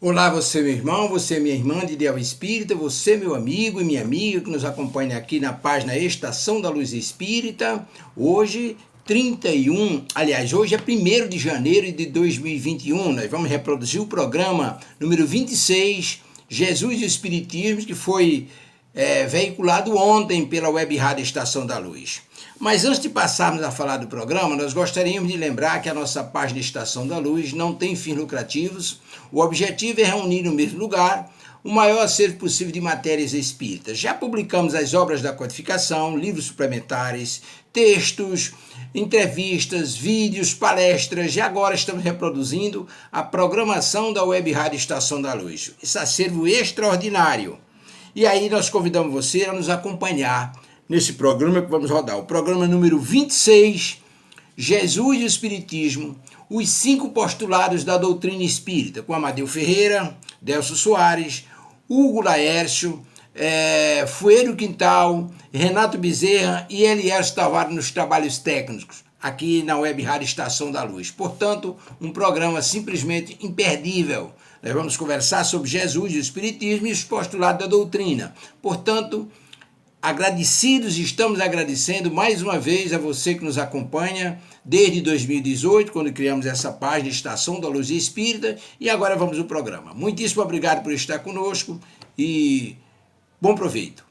Olá, você meu irmão, você minha irmã de Ideal Espírita, você meu amigo e minha amiga que nos acompanha aqui na página Estação da Luz Espírita. Hoje, 31, aliás, hoje é 1º de janeiro de 2021, nós vamos reproduzir o programa número 26, Jesus e o Espiritismo, que foi veiculado ontem pela Web Rádio Estação da Luz. Mas antes de passarmos a falar do programa, nós gostaríamos de lembrar que a nossa página Estação da Luz não tem fins lucrativos. O objetivo é reunir no mesmo lugar o maior acervo possível de matérias espíritas. Já publicamos as obras da codificação, livros suplementares, textos, entrevistas, vídeos, palestras e agora estamos reproduzindo a programação da Web Rádio Estação da Luz. Esse acervo extraordinário. E aí nós convidamos você a nos acompanhar nesse programa que vamos rodar. O programa número 26, Jesus e o Espiritismo, os 5 postulados da doutrina espírita, com Amadeu Ferreira, Delcio Soares, Hugo Laércio, Fueiro Quintal, Renato Bezerra e Elias Tavares nos trabalhos técnicos, aqui na Web Rádio Estação da Luz. Portanto, um programa simplesmente imperdível. Nós vamos conversar sobre Jesus e o Espiritismo e os postulados da doutrina. Portanto, estamos agradecendo mais uma vez a você que nos acompanha desde 2018, quando criamos essa página Estação da Luz Espírita, e agora vamos ao programa. Muitíssimo obrigado por estar conosco e bom proveito.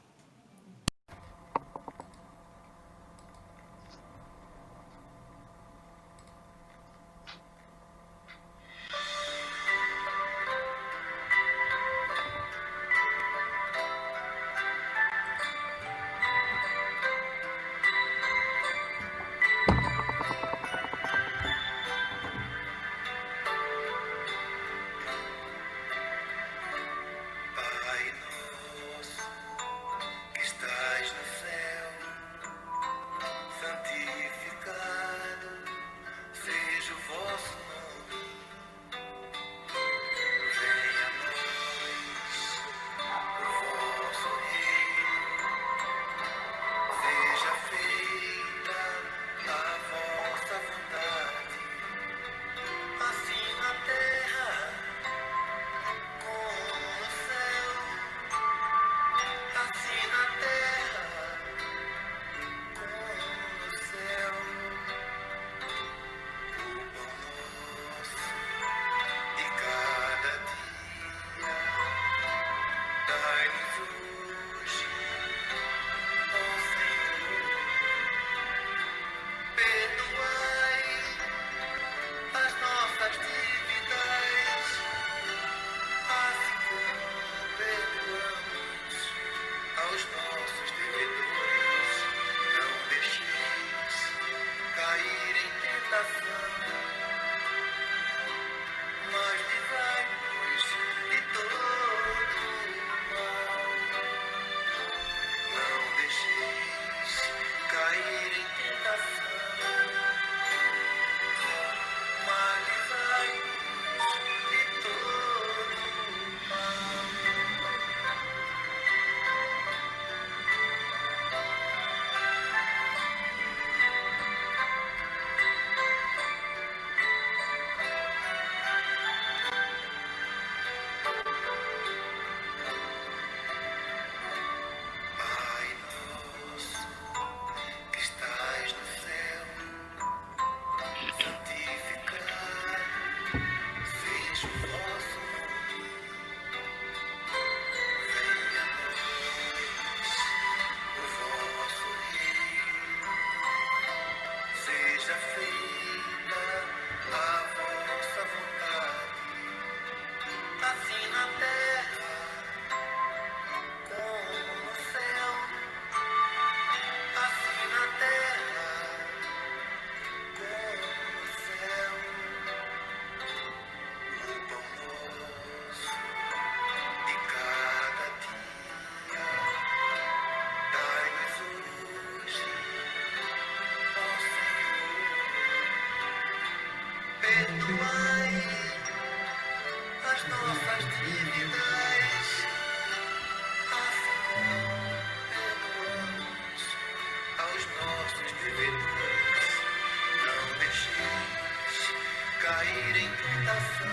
cair em tentação,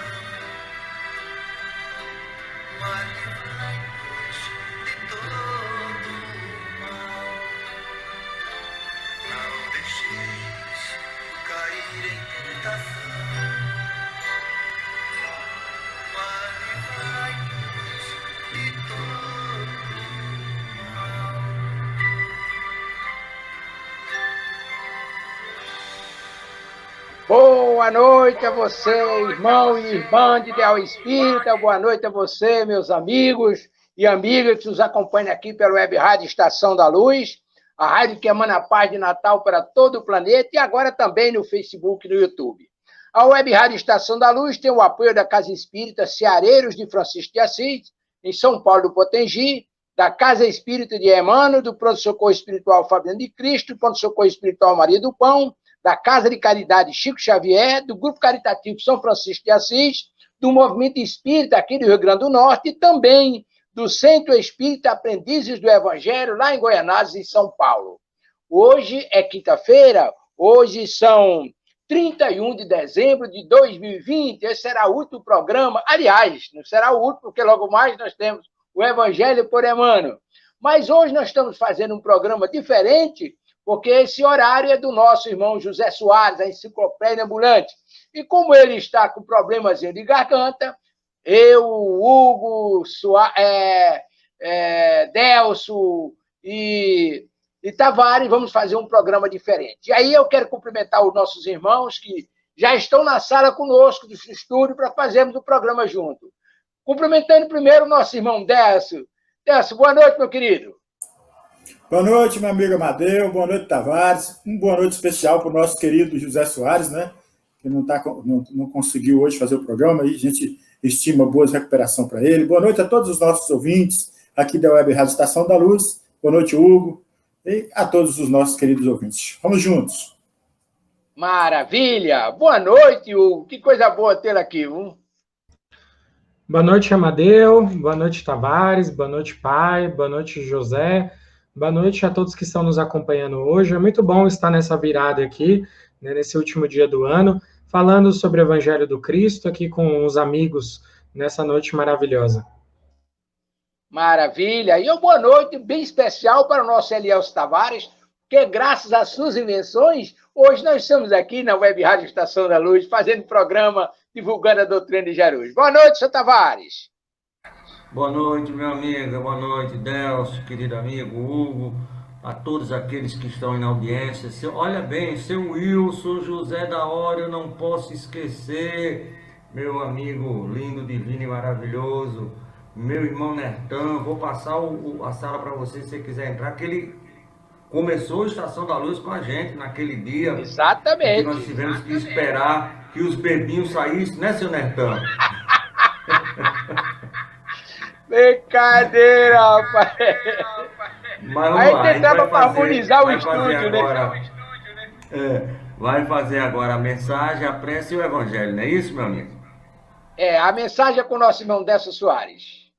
Boa noite a você, irmão e irmã de Ideal Espírita. Boa noite a você, meus amigos e amigas que nos acompanham aqui pela Web Rádio Estação da Luz, a rádio que emana a paz de Natal para todo o planeta e agora também no Facebook e no YouTube. A Web Rádio Estação da Luz tem o apoio da Casa Espírita Ceareiros de Francisco de Assis, em São Paulo do Potengi, da Casa Espírita de Emmanuel, do Pronto Socorro Espiritual Fabiano de Cristo, do Pronto Socorro Espiritual Maria do Pão, da Casa de Caridade Chico Xavier, do Grupo Caritativo São Francisco de Assis, do Movimento Espírita aqui do Rio Grande do Norte e também do Centro Espírita Aprendizes do Evangelho, lá em Goianazes, em São Paulo. Hoje é quinta-feira, hoje são 31 de dezembro de 2020, esse será o último programa, aliás, não será o último, porque logo mais nós temos o Evangelho por Emmanuel. Mas hoje nós estamos fazendo um programa diferente, porque esse horário é do nosso irmão José Soares, a enciclopédia ambulante. E como ele está com problemazinho de garganta, eu, Hugo, Delso e Tavares vamos fazer um programa diferente. E aí eu quero cumprimentar os nossos irmãos que já estão na sala conosco do estúdio para fazermos o programa junto. Cumprimentando primeiro o nosso irmão Delso. Delso, boa noite, meu querido. Boa noite, meu amigo Amadeu, boa noite, Tavares. Boa noite especial para o nosso querido José Soares, né? Que não conseguiu hoje fazer o programa, e a gente estima boa recuperação para ele. Boa noite a todos os nossos ouvintes aqui da Web Rádio Estação da Luz. Boa noite, Hugo, e a todos os nossos queridos ouvintes. Vamos juntos. Maravilha! Boa noite, Hugo. Que coisa boa tê-lo aqui, viu? Boa noite, Amadeu. Boa noite, Tavares. Boa noite, pai. Boa noite, José. Boa noite a todos que estão nos acompanhando hoje. É muito bom estar nessa virada aqui, né, nesse último dia do ano, falando sobre o Evangelho do Cristo aqui com os amigos nessa noite maravilhosa. Maravilha! E uma boa noite bem especial para o nosso Elielso Tavares, porque graças às suas invenções, hoje nós estamos aqui na Web Rádio Estação da Luz, fazendo programa, divulgando a doutrina de Jesus. Boa noite, seu Tavares! Boa noite, meu amigo, boa noite, Delso, querido amigo, Hugo, a todos aqueles que estão aí na audiência. Olha bem, seu Wilson, José da Hora, eu não posso esquecer, meu amigo lindo, divino e maravilhoso, meu irmão Nertão, vou passar a sala para você se você quiser entrar, que ele começou a Estação da Luz com a gente naquele dia. Exatamente. Que nós tivemos que esperar que os bebinhos saíssem, né, seu Nertão? Brincadeira, rapaz. Mas aí tentava harmonizar o estúdio, né? Vai fazer agora a mensagem, a prece e o evangelho, não é isso, meu amigo? A mensagem é com o nosso irmão Delso Soares.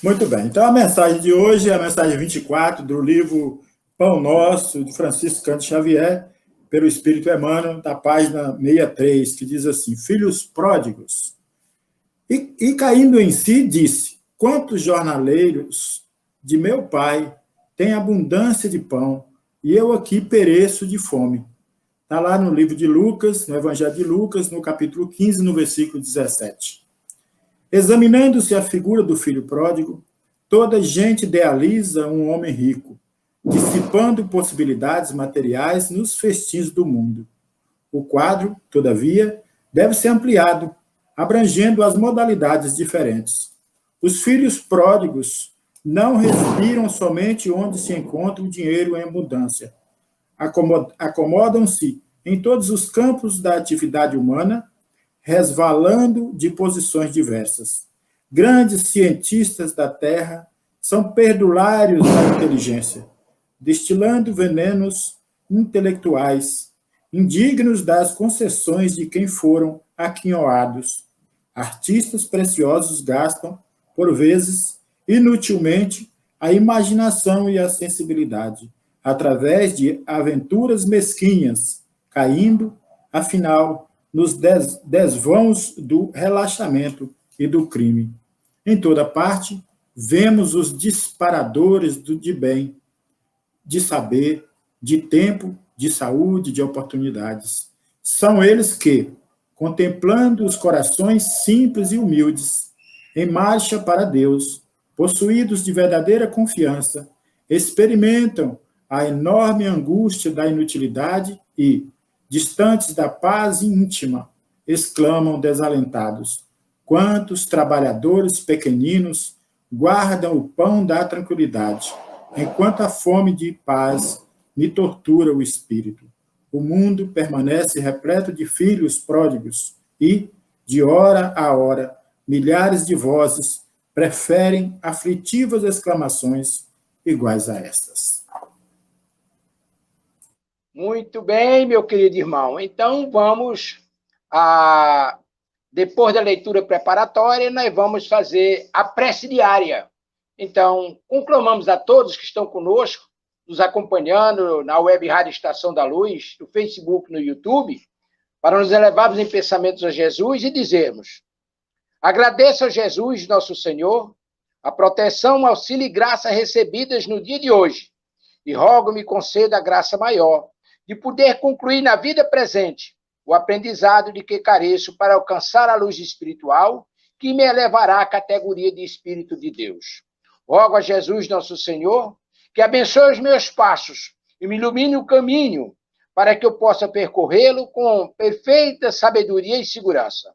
Muito bem, então a mensagem de hoje é a mensagem 24 do livro Pão Nosso, de Francisco Cândido Xavier, pelo Espírito Emmanuel, da página 63, que diz assim: Filhos pródigos. E caindo em si, disse: quantos jornaleiros de meu pai têm abundância de pão, e eu aqui pereço de fome. Está lá no livro de Lucas, no Evangelho de Lucas, no capítulo 15, no versículo 17. Examinando-se a figura do filho pródigo, toda gente idealiza um homem rico, dissipando possibilidades materiais nos festins do mundo. O quadro, todavia, deve ser ampliado, abrangendo as modalidades diferentes. Os filhos pródigos não respiram somente onde se encontra o dinheiro em abundância. Acomodam-se em todos os campos da atividade humana, resvalando de posições diversas. Grandes cientistas da Terra são perdulários da inteligência, destilando venenos intelectuais, indignos das concessões de quem foram aquinhoados. Artistas preciosos gastam, por vezes, inutilmente, a imaginação e a sensibilidade, através de aventuras mesquinhas, caindo, afinal, nos desvãos do relaxamento e do crime. Em toda parte, vemos os disparadores de bem, de saber, de tempo, de saúde, de oportunidades. São eles que, contemplando os corações simples e humildes, em marcha para Deus, possuídos de verdadeira confiança, experimentam a enorme angústia da inutilidade e, distantes da paz íntima, exclamam desalentados: quantos trabalhadores pequeninos guardam o pão da tranquilidade, enquanto a fome de paz me tortura o espírito. O mundo permanece repleto de filhos pródigos e, de hora a hora, milhares de vozes preferem aflitivas exclamações iguais a estas. Muito bem, meu querido irmão. Então, depois da leitura preparatória, nós vamos fazer a prece diária. Então, conclamamos a todos que estão conosco, nos acompanhando na web Rádio Estação da Luz, no Facebook, no YouTube, para nos elevarmos em pensamentos a Jesus e dizermos: agradeço a Jesus, nosso Senhor, a proteção, auxílio e graça recebidas no dia de hoje, e rogo-me conceda a graça maior de poder concluir na vida presente o aprendizado de que careço para alcançar a luz espiritual que me elevará à categoria de Espírito de Deus. Rogo a Jesus, nosso Senhor, que abençoe os meus passos e me ilumine o caminho para que eu possa percorrê-lo com perfeita sabedoria e segurança.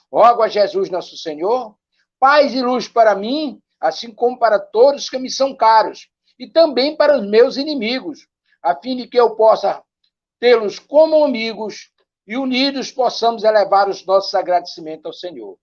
Rogo a Jesus, nosso Senhor, paz e luz para mim, assim como para todos que me são caros, e também para os meus inimigos, a fim de que eu possa tê-los como amigos e unidos possamos elevar os nossos agradecimentos ao Senhor.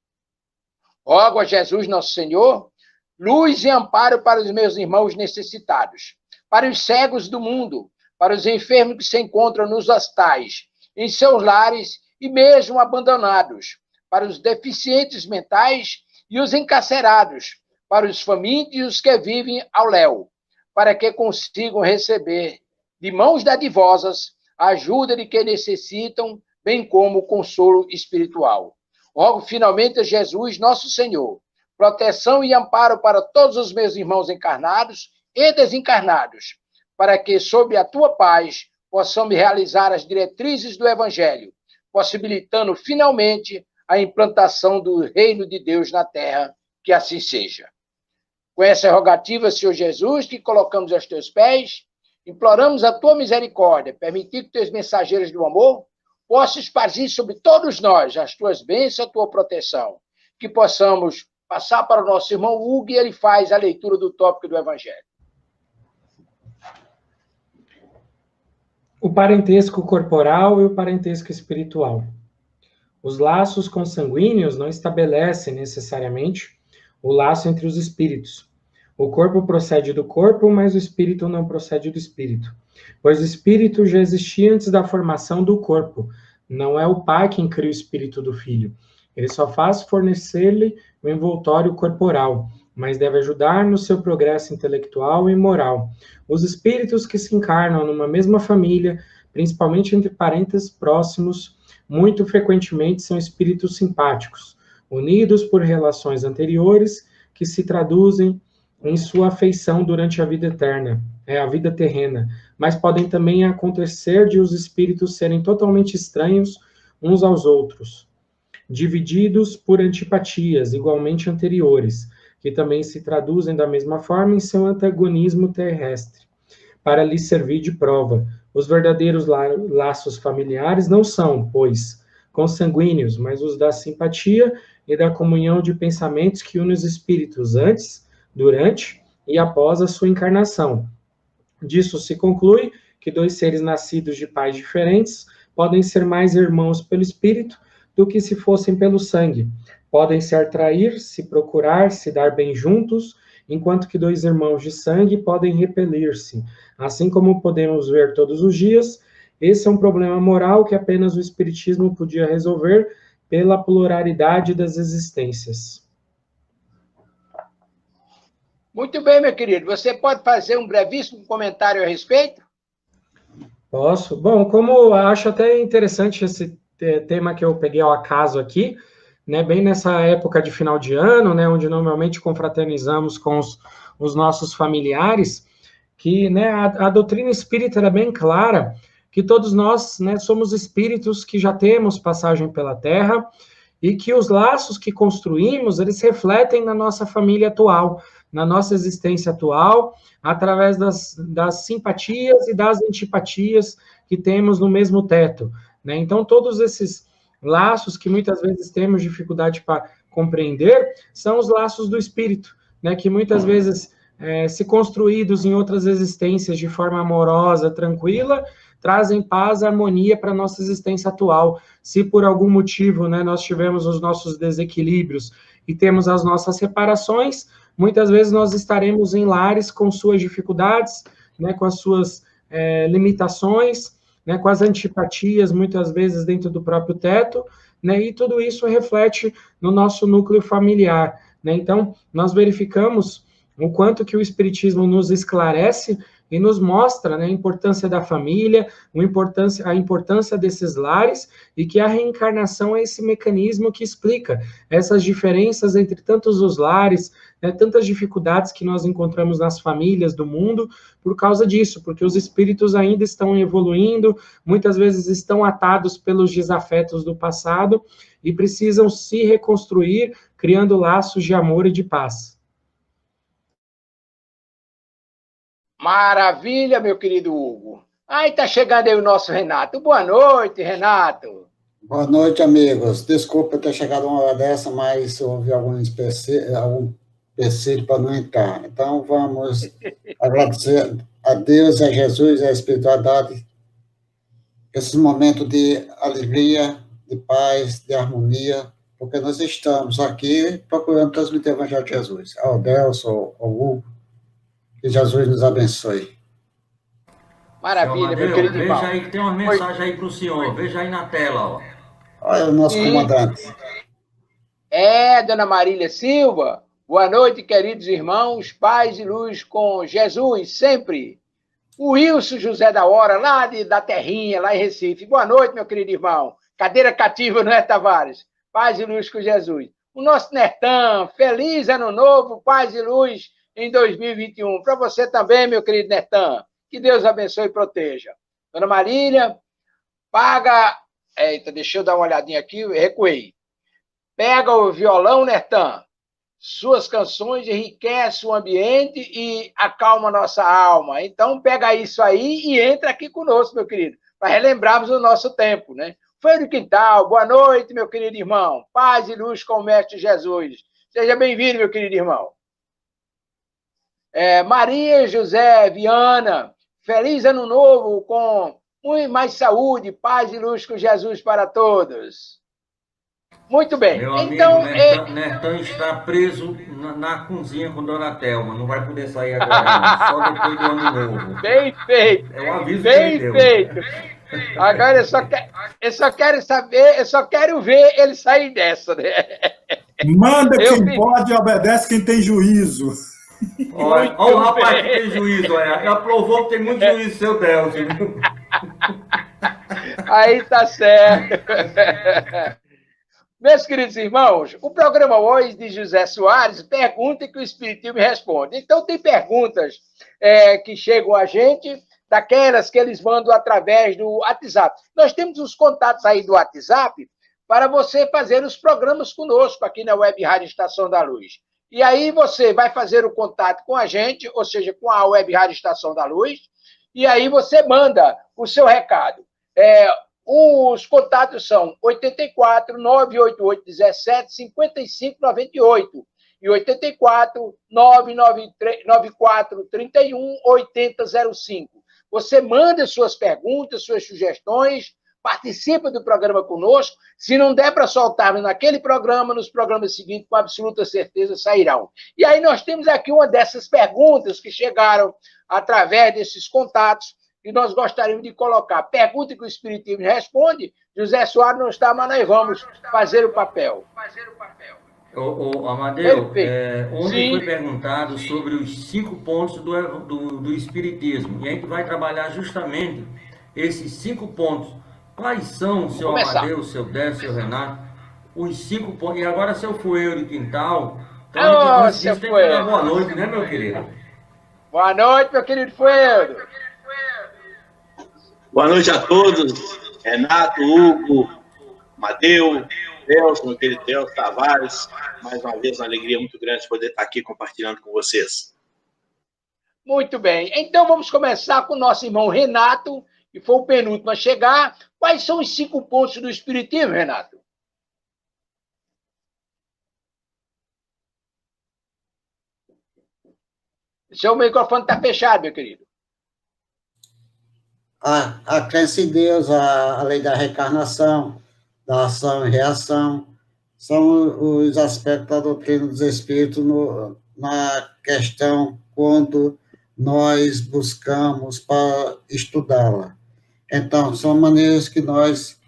Rogo a Jesus, nosso Senhor, luz e amparo para os meus irmãos necessitados, para os cegos do mundo, para os enfermos que se encontram nos hospitais, em seus lares e mesmo abandonados, para os deficientes mentais e os encarcerados, para os famintos e os que vivem ao léu, para que consigam receber de mãos dadivosas a ajuda de que necessitam, bem como o consolo espiritual. Rogo finalmente a Jesus, nosso Senhor, proteção e amparo para todos os meus irmãos encarnados e desencarnados, para que, sob a tua paz, possamos realizar as diretrizes do Evangelho, possibilitando finalmente a implantação do reino de Deus na terra, que assim seja. Com essa rogativa, Senhor Jesus, que colocamos aos teus pés, imploramos a tua misericórdia, permitir que teus mensageiros do amor possam espargir sobre todos nós as tuas bênçãos, a tua proteção, que possamos passar para o nosso irmão Hugo e ele faz a leitura do tópico do Evangelho. O parentesco corporal e o parentesco espiritual. Os laços consanguíneos não estabelecem necessariamente o laço entre os espíritos. O corpo procede do corpo, mas o espírito não procede do espírito, pois o espírito já existia antes da formação do corpo. Não é o pai quem cria o espírito do filho. Ele só faz fornecer-lhe o envoltório corporal, mas deve ajudar no seu progresso intelectual e moral. Os espíritos que se encarnam numa mesma família, principalmente entre parentes próximos, muito frequentemente são espíritos simpáticos, unidos por relações anteriores que se traduzem em sua afeição durante a vida eterna, a vida terrena, mas podem também acontecer de os espíritos serem totalmente estranhos uns aos outros, divididos por antipatias igualmente anteriores, que também se traduzem da mesma forma em seu antagonismo terrestre, para lhes servir de prova. Os verdadeiros laços familiares não são, pois, consanguíneos, mas os da simpatia e da comunhão de pensamentos que unem os espíritos antes, durante e após a sua encarnação. Disso se conclui que dois seres nascidos de pais diferentes podem ser mais irmãos pelo espírito do que se fossem pelo sangue. Podem se atrair, se procurar, se dar bem juntos, enquanto que dois irmãos de sangue podem repelir-se. Assim como podemos ver todos os dias, esse é um problema moral que apenas o Espiritismo podia resolver pela pluralidade das existências. Muito bem, meu querido. Você pode fazer um brevíssimo comentário a respeito? Posso. Bom, como eu acho até interessante esse tema que eu peguei ao acaso aqui, né, bem nessa época de final de ano, né, onde normalmente confraternizamos com os nossos familiares, que, né, a doutrina espírita era bem clara, que todos nós, né, somos espíritos que já temos passagem pela Terra, e que os laços que construímos, eles refletem na nossa família atual, na nossa existência atual, através das simpatias e das antipatias que temos no mesmo teto, né? Então, todos esses laços que muitas vezes temos dificuldade para compreender, são os laços do espírito, né? Que muitas vezes, se construídos em outras existências de forma amorosa, tranquila, trazem paz e harmonia para a nossa existência atual. Se por algum motivo, né, nós tivemos os nossos desequilíbrios e temos as nossas separações, muitas vezes nós estaremos em lares com suas dificuldades, né, com as suas limitações, né, com as antipatias, muitas vezes dentro do próprio teto, né, e tudo isso reflete no nosso núcleo familiar, né? Então, nós verificamos o quanto que o Espiritismo nos esclarece e nos mostra, né, a importância da família, a importância desses lares, e que a reencarnação é esse mecanismo que explica essas diferenças entre tantos os lares, né, tantas dificuldades que nós encontramos nas famílias do mundo, por causa disso, porque os espíritos ainda estão evoluindo, muitas vezes estão atados pelos desafetos do passado, e precisam se reconstruir, criando laços de amor e de paz. Maravilha, meu querido Hugo. Aí tá chegando aí o nosso Renato. Boa noite, Renato. Boa noite, amigos. Desculpa ter chegado uma hora dessa, mas houve algum empecilho para não entrar. Então, vamos agradecer a Deus, a Jesus, a espiritualidade, esses momentos de alegria, de paz, de harmonia, porque nós estamos aqui procurando transmitir o Evangelho de Jesus. Ao Delson, ao Hugo, que Jesus nos abençoe. Maravilha, Amadeu, meu querido irmão. veja aí que tem uma mensagem aí para o senhor. Veja aí na tela, ó. Olha o nosso comandante. Dona Marília Silva. Boa noite, queridos irmãos. Paz e luz com Jesus, sempre. O Wilson José da Hora, lá da Terrinha, lá em Recife. Boa noite, meu querido irmão. Cadeira cativa, não é, Tavares? Paz e luz com Jesus. O nosso Nertão, feliz ano novo, paz e luz em 2021. Para você também, meu querido Nertão. Que Deus abençoe e proteja. Dona Marília, paga... Eita, deixa eu dar uma olhadinha aqui, recuei. Pega o violão, Nertão. Suas canções enriquecem o ambiente e acalma a nossa alma. Então, pega isso aí e entra aqui conosco, meu querido, para relembrarmos o nosso tempo, né? Foi do Quintal, boa noite, meu querido irmão. Paz e luz com o Mestre Jesus. Seja bem-vindo, meu querido irmão. Maria José Viana, feliz ano novo com muito mais saúde, paz e luz com Jesus para todos. Muito bem. Meu amigo, então, Nertão está preso na cozinha com Dona Thelma. Não vai poder sair agora, não. Só depois do ano novo. Bem feito. É um aviso bem que ele feito. Deu. Agora eu só quero saber, eu só quero ver ele sair dessa, né? Manda quem pode e obedece quem tem juízo. Olha o rapaz que tem juízo, olha. Já provou que tem muito juízo, seu Deus. Aí tá certo. Meus queridos irmãos, o programa hoje de José Soares, pergunta que o Espiritismo responde. Então, tem perguntas que chegam a gente, daquelas que eles mandam através do WhatsApp. Nós temos os contatos aí do WhatsApp para você fazer os programas conosco aqui na Web Rádio Estação da Luz. E aí você vai fazer o contato com a gente, ou seja, com a Web Rádio Estação da Luz, e aí você manda o seu recado. Os contatos são 84 988 17 55 98 e 84 994 31 80 05. Você manda suas perguntas, suas sugestões, participa do programa conosco. Se não der para soltar naquele programa, nos programas seguintes, com absoluta certeza sairão. E aí nós temos aqui uma dessas perguntas que chegaram através desses contatos, e nós gostaríamos de colocar. Pergunta que o Espiritismo responde. José Soares não está, mas nós vamos fazer o papel. Amadeu, ontem foi perguntado sobre os 5 pontos do Espiritismo. E a gente vai trabalhar justamente esses 5 pontos. Quais são, seu Amadeu, seu Décio, seu Renato, os 5 pontos. E agora, seu Fueiro de Quintal, Ô, antes seu disso, tem que dar Fueiro. boa noite, né, meu querido? Boa noite, meu querido Fueiro. Boa noite a todos, Renato, Hugo, Amadeu, Delson, meu querido Delson, Tavares. Mais uma vez, uma alegria muito grande poder estar aqui compartilhando com vocês. Muito bem. Então, vamos começar com o nosso irmão Renato, que foi o penúltimo a chegar. Quais são os 5 pontos do Espiritismo, Renato? Seu microfone está fechado, meu querido. A crença em Deus, a lei da reencarnação, da ação e reação, são os aspectos da doutrina dos espíritos na questão quando nós buscamos para estudá-la. Então, são maneiras que nós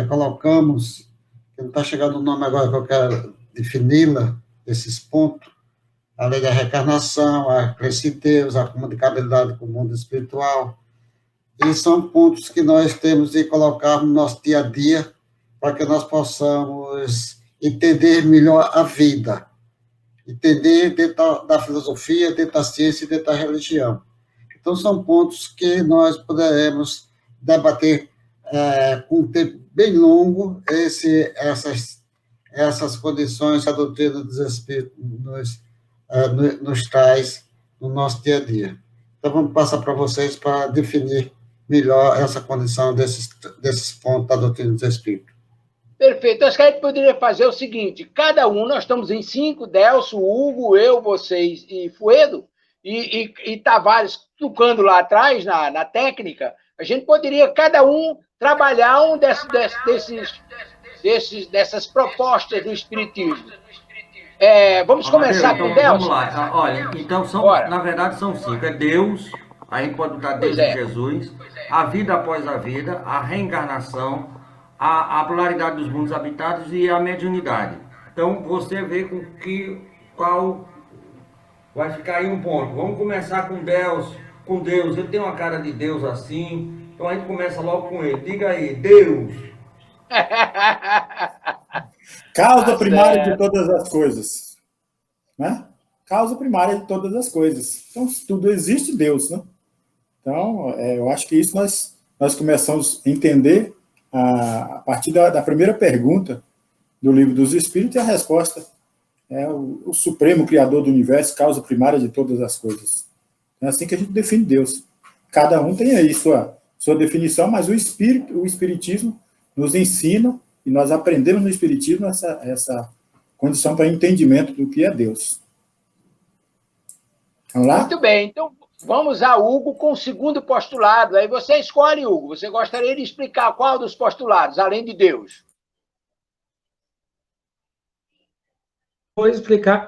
colocamos, que não está chegando o nome agora que eu quero defini-la, esses pontos, a lei da reencarnação, a crença em Deus, a comunicabilidade com o mundo espiritual, e são pontos que nós temos de colocar no nosso dia a dia para que nós possamos entender melhor a vida, entender dentro da filosofia, dentro da ciência e dentro da religião. Então, são pontos que nós poderemos debater com um tempo bem longo essas condições que a doutrina dos Espíritos nos traz no nosso dia a dia. Então, vamos passar para vocês para definir melhor essa condição desses pontos da doutrina dos Espíritos. Perfeito. Acho que a gente poderia fazer o seguinte: cada um, nós estamos em 5, Delso, Hugo, eu, vocês e Fuedo, e Tavares tocando lá atrás na técnica. A gente poderia, cada um, trabalhar um dessas propostas do Espiritismo. Vamos começar Amadeu, com então, Delso? vamos lá. Olha, então, na verdade, são 5. É Deus, a gente pode botar Deus e Jesus, a vida após a vida, a reencarnação, a pluralidade dos mundos habitados e a mediunidade. Então, você vê qual vai ficar aí um ponto. Vamos começar com Deus. Ele tem uma cara de Deus assim, então a gente começa logo com ele. Diga aí, Deus. Causa primária de todas as coisas. Né? Causa primária de todas as coisas. Então, se tudo existe, Deus, né? Então, eu acho que isso nós começamos a entender a partir da primeira pergunta do Livro dos Espíritos, e a resposta é o Supremo Criador do Universo, causa primária de todas as coisas. É assim que a gente define Deus. Cada um tem aí sua definição, mas o Espiritismo nos ensina, e nós aprendemos no Espiritismo essa condição para entendimento do que é Deus. Vamos lá? Muito bem, então vamos a Hugo com o segundo postulado. Aí você escolhe, Hugo. Você gostaria de explicar qual dos postulados, além de Deus?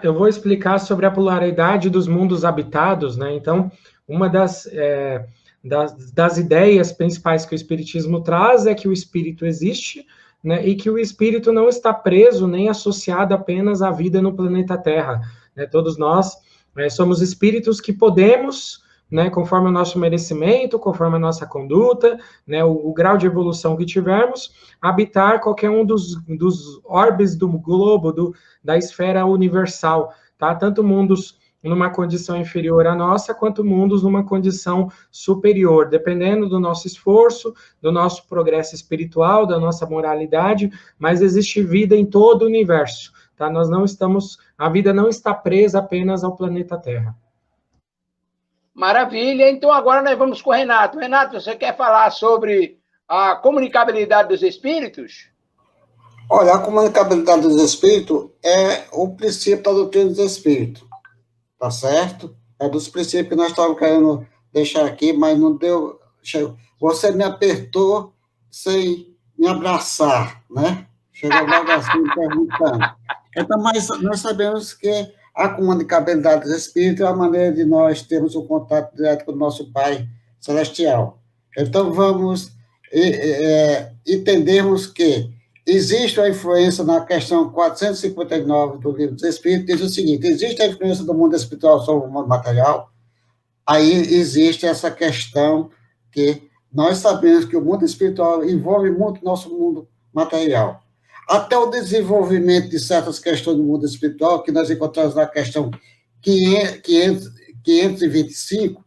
Eu vou explicar sobre a pluralidade dos mundos habitados, né? Então, uma das ideias principais que o Espiritismo traz é que o Espírito existe, né? E que o Espírito não está preso nem associado apenas à vida no planeta Terra, né? Todos nós somos espíritos que podemos, né, conforme o nosso merecimento, conforme a nossa conduta, né, o grau de evolução que tivermos, habitar qualquer um dos orbes do globo, da esfera universal, tá? Tanto mundos numa condição inferior à nossa, quanto mundos numa condição superior, dependendo do nosso esforço, do nosso progresso espiritual, da nossa moralidade, mas existe vida em todo o universo, tá? A vida não está presa apenas ao planeta Terra. Maravilha. Então, agora nós vamos com o Renato. Renato, você quer falar sobre a comunicabilidade dos espíritos? Olha, a comunicabilidade dos espíritos é o princípio da doutrina dos espíritos, tá certo? É dos princípios que nós estávamos querendo deixar aqui, mas não deu. Você me apertou sem me abraçar, né? Chegou logo assim perguntando. Então, mas nós sabemos que a comunicabilidade dos espíritos é a maneira de nós termos um contato direto com o nosso Pai Celestial. Então, vamos entendermos que existe a influência na questão 459 do Livro dos Espíritos, diz o seguinte: existe a influência do mundo espiritual sobre o mundo material. Aí existe essa questão que nós sabemos que o mundo espiritual envolve muito o nosso mundo material. até o desenvolvimento de certas questões do mundo espiritual, que nós encontramos na questão 525,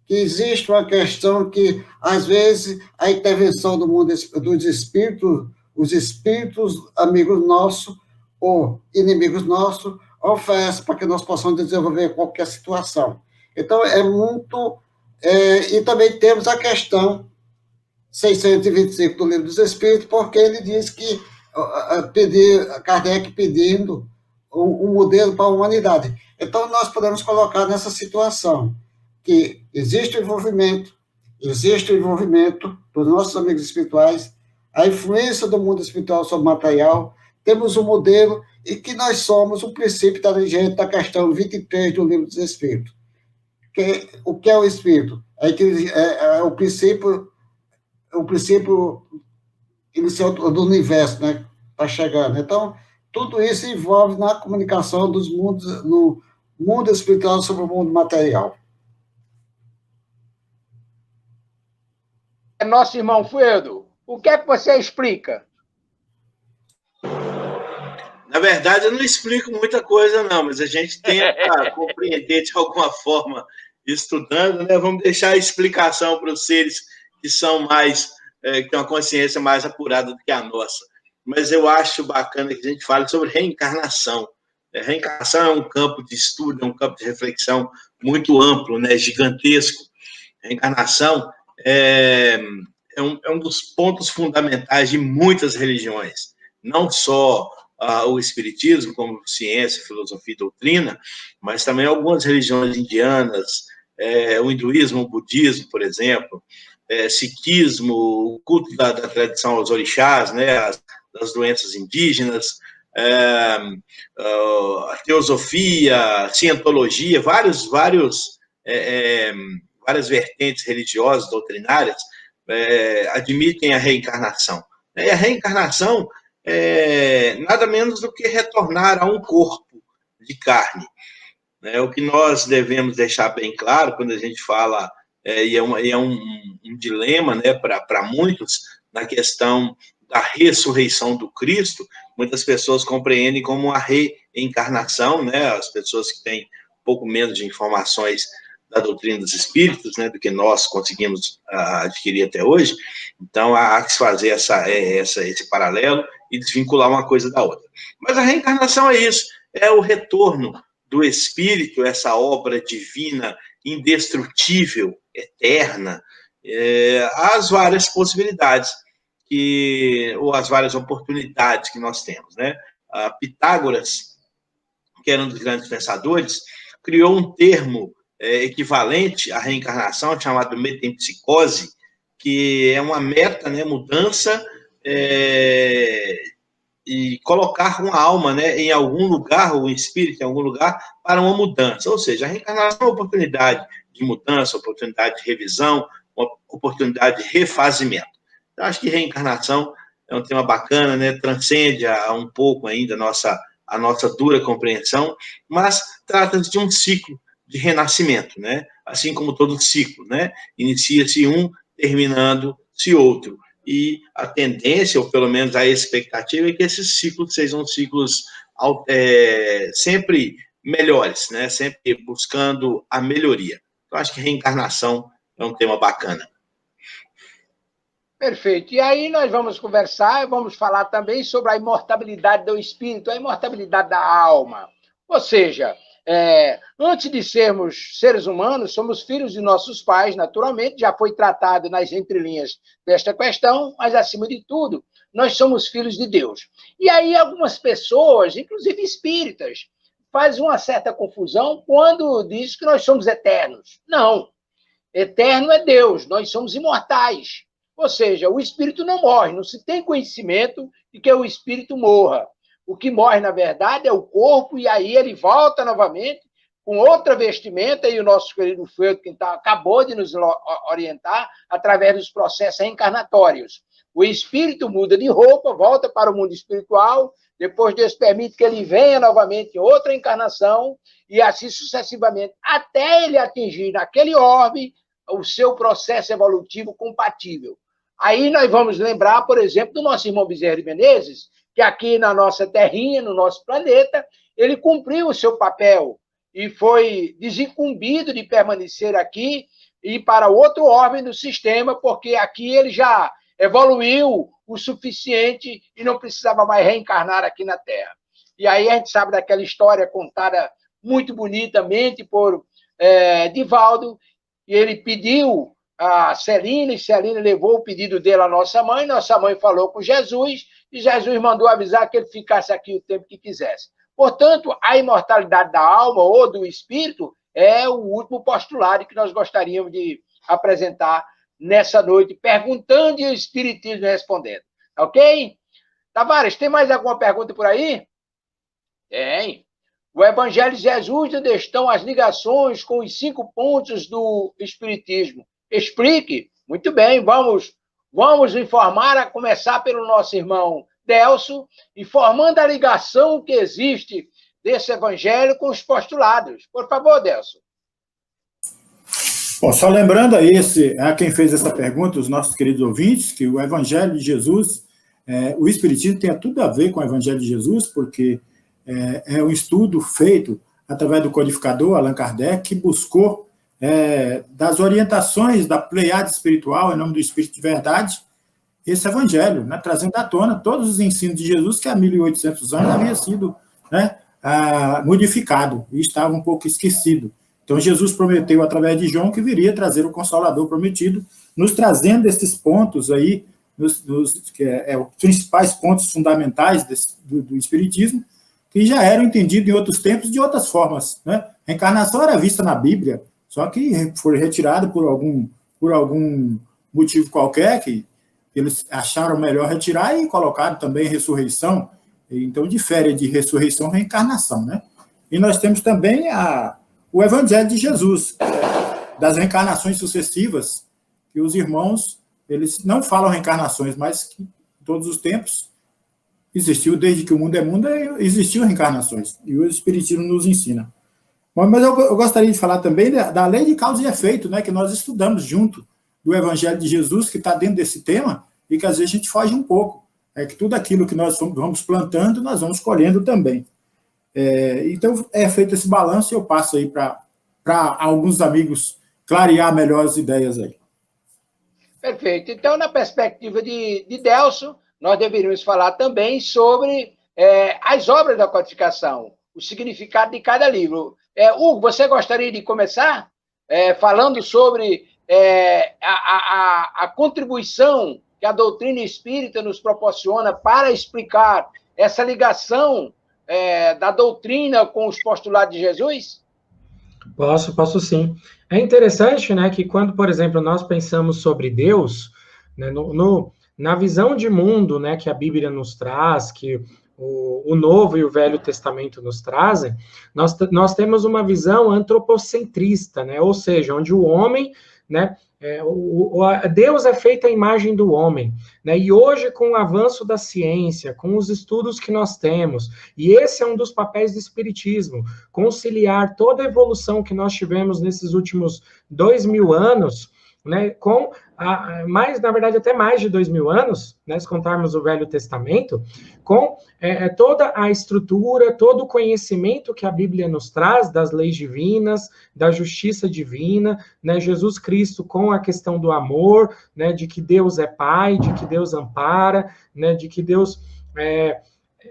que existe uma questão que, às vezes, a intervenção do mundo dos espíritos, os espíritos amigos nossos ou inimigos nossos, oferecem para que nós possamos desenvolver qualquer situação. Então, é muito... e também temos a questão 625 do Livro dos Espíritos, porque ele diz que Kardec pedindo um modelo para a humanidade. Então, nós podemos colocar nessa situação que existe o envolvimento dos nossos amigos espirituais, a influência do mundo espiritual sobre o material, temos um modelo e que nós somos o princípio inteligente da questão 23 do Livro dos Espíritos. O que é o espírito? É o princípio inicial do universo, né? Está chegando. Então, tudo isso envolve na comunicação dos mundos, no mundo espiritual sobre o mundo material. Nosso irmão Fuedo, o que é que você explica? Na verdade, eu não explico muita coisa, não, mas a gente tenta compreender de alguma forma, estudando, né? Vamos deixar a explicação para os seres que são mais, que têm uma consciência mais apurada do que a nossa. Mas eu acho bacana que a gente fale sobre reencarnação. Reencarnação é um campo de estudo, é um campo de reflexão muito amplo, né? Gigantesco. Reencarnação é um dos pontos fundamentais de muitas religiões, não só o espiritismo, como ciência, filosofia e doutrina, mas também algumas religiões indianas, o hinduísmo, o budismo, por exemplo, sikhismo, o culto da tradição aos orixás, né, das doenças indígenas, a teosofia, cientologia, várias vertentes religiosas, doutrinárias, admitem a reencarnação. E a reencarnação é nada menos do que retornar a um corpo de carne. O que nós devemos deixar bem claro quando a gente fala, e é um dilema, né, para muitos, na questão da ressurreição do Cristo, muitas pessoas compreendem como uma reencarnação, né, as pessoas que têm um pouco menos de informações da doutrina dos espíritos, né, do que nós conseguimos adquirir até hoje. Então, há que se fazer esse paralelo e desvincular uma coisa da outra. Mas a reencarnação é isso, é o retorno do espírito, essa obra divina, indestrutível, eterna, às várias possibilidades, ou às várias oportunidades que nós temos, né? Pitágoras, que era um dos grandes pensadores, criou um termo equivalente à reencarnação, chamado metempsicose, que é uma meta, né, mudança, e colocar uma alma, né, em algum lugar, ou um espírito em algum lugar, para uma mudança. Ou seja, a reencarnação é uma oportunidade de mudança, oportunidade de revisão, uma oportunidade de refazimento. Eu acho que reencarnação é um tema bacana, né, transcende um pouco ainda a nossa dura compreensão, mas trata-se de um ciclo de renascimento, né? Assim como todo ciclo, né? Inicia-se um, terminando-se outro. E a tendência, ou pelo menos a expectativa, é que esses ciclos sejam ciclos sempre melhores, né? Sempre buscando a melhoria. Eu acho que reencarnação é um tema bacana. Perfeito. E aí nós vamos conversar, vamos falar também sobre a imortalidade do espírito, a imortalidade da alma. Ou seja, antes de sermos seres humanos, somos filhos de nossos pais, naturalmente, já foi tratado nas entrelinhas desta questão, mas, acima de tudo, nós somos filhos de Deus. E aí algumas pessoas, inclusive espíritas, fazem uma certa confusão quando diz que nós somos eternos. Não. Eterno é Deus, nós somos imortais. Ou seja, o espírito não morre, não se tem conhecimento de que o espírito morra. O que morre, na verdade, é o corpo, e aí ele volta novamente com outra vestimenta, e o nosso querido Feudo, que acabou de nos orientar, através dos processos reencarnatórios. O espírito muda de roupa, volta para o mundo espiritual, depois Deus permite que ele venha novamente em outra encarnação, e assim sucessivamente, até ele atingir naquele orbe o seu processo evolutivo compatível. Aí nós vamos lembrar, por exemplo, do nosso irmão Bezerra de Menezes, que aqui na nossa terrinha, no nosso planeta, ele cumpriu o seu papel e foi desincumbido de permanecer aqui e ir para outro órgão do sistema, porque aqui ele já evoluiu o suficiente e não precisava mais reencarnar aqui na Terra. E aí a gente sabe daquela história contada muito bonitamente por Divaldo, e ele pediu a Celina, e Celina levou o pedido dele à nossa mãe falou com Jesus, e Jesus mandou avisar que ele ficasse aqui o tempo que quisesse. Portanto, a imortalidade da alma ou do espírito é o último postulado que nós gostaríamos de apresentar nessa noite, perguntando e o Espiritismo respondendo. Ok? Tavares, tem mais alguma pergunta por aí? Tem. O Evangelho de Jesus, onde estão as ligações com os 5 pontos do Espiritismo? Explique. Muito bem, vamos informar, a começar pelo nosso irmão Delso, informando a ligação que existe desse Evangelho com os postulados. Por favor, Delso. Bom, só lembrando a quem fez essa pergunta, os nossos queridos ouvintes, que o Evangelho de Jesus, o Espiritismo tem tudo a ver com o Evangelho de Jesus, porque é um estudo feito através do codificador Allan Kardec, que buscou das orientações da Pleiade espiritual, em nome do Espírito de Verdade, esse Evangelho, né, trazendo à tona todos os ensinos de Jesus, que há 1.800 anos havia sido modificado e estava um pouco esquecido. Então, Jesus prometeu, através de João, que viria trazer o Consolador prometido, nos trazendo esses pontos aí, os principais pontos fundamentais do Espiritismo, que já eram entendidos em outros tempos de outras formas, né? A encarnação era vista na Bíblia, só que foi retirada por algum motivo qualquer, que eles acharam melhor retirar e colocaram também ressurreição. Então, difere de ressurreição e reencarnação, né? E nós temos também o Evangelho de Jesus, das reencarnações sucessivas, que os irmãos, eles não falam reencarnações, mas que em todos os tempos existiu, desde que o mundo é mundo, existiu reencarnações, e o Espiritismo nos ensina. Mas eu gostaria de falar também da lei de causa e efeito, né, que nós estudamos junto do Evangelho de Jesus, que está dentro desse tema, e que às vezes a gente foge um pouco. É que tudo aquilo que nós vamos plantando, nós vamos colhendo também. Então, é feito esse balanço e eu passo aí para alguns amigos clarear melhor as ideias aí. Perfeito. Então, na perspectiva de Delso, nós deveríamos falar também sobre as obras da codificação, o significado de cada livro. Hugo, você gostaria de começar falando sobre a contribuição que a doutrina espírita nos proporciona para explicar essa ligação da doutrina com os postulados de Jesus? Posso sim. É interessante, né, que quando, por exemplo, nós pensamos sobre Deus, né, na visão de mundo, né, que a Bíblia nos traz, que o Novo e o Velho Testamento nos trazem, nós temos uma visão antropocentrista, né, ou seja, onde o homem, né, Deus é feito à imagem do homem, né? E hoje, com o avanço da ciência, com os estudos que nós temos, e esse é um dos papéis do Espiritismo, conciliar toda a evolução que nós tivemos nesses últimos 2000 anos, né, com na verdade, até mais de 2000 anos, né, se contarmos o Velho Testamento, com toda a estrutura, todo o conhecimento que a Bíblia nos traz das leis divinas, da justiça divina, né, Jesus Cristo com a questão do amor, né, de que Deus é Pai, de que Deus ampara, né, de que Deus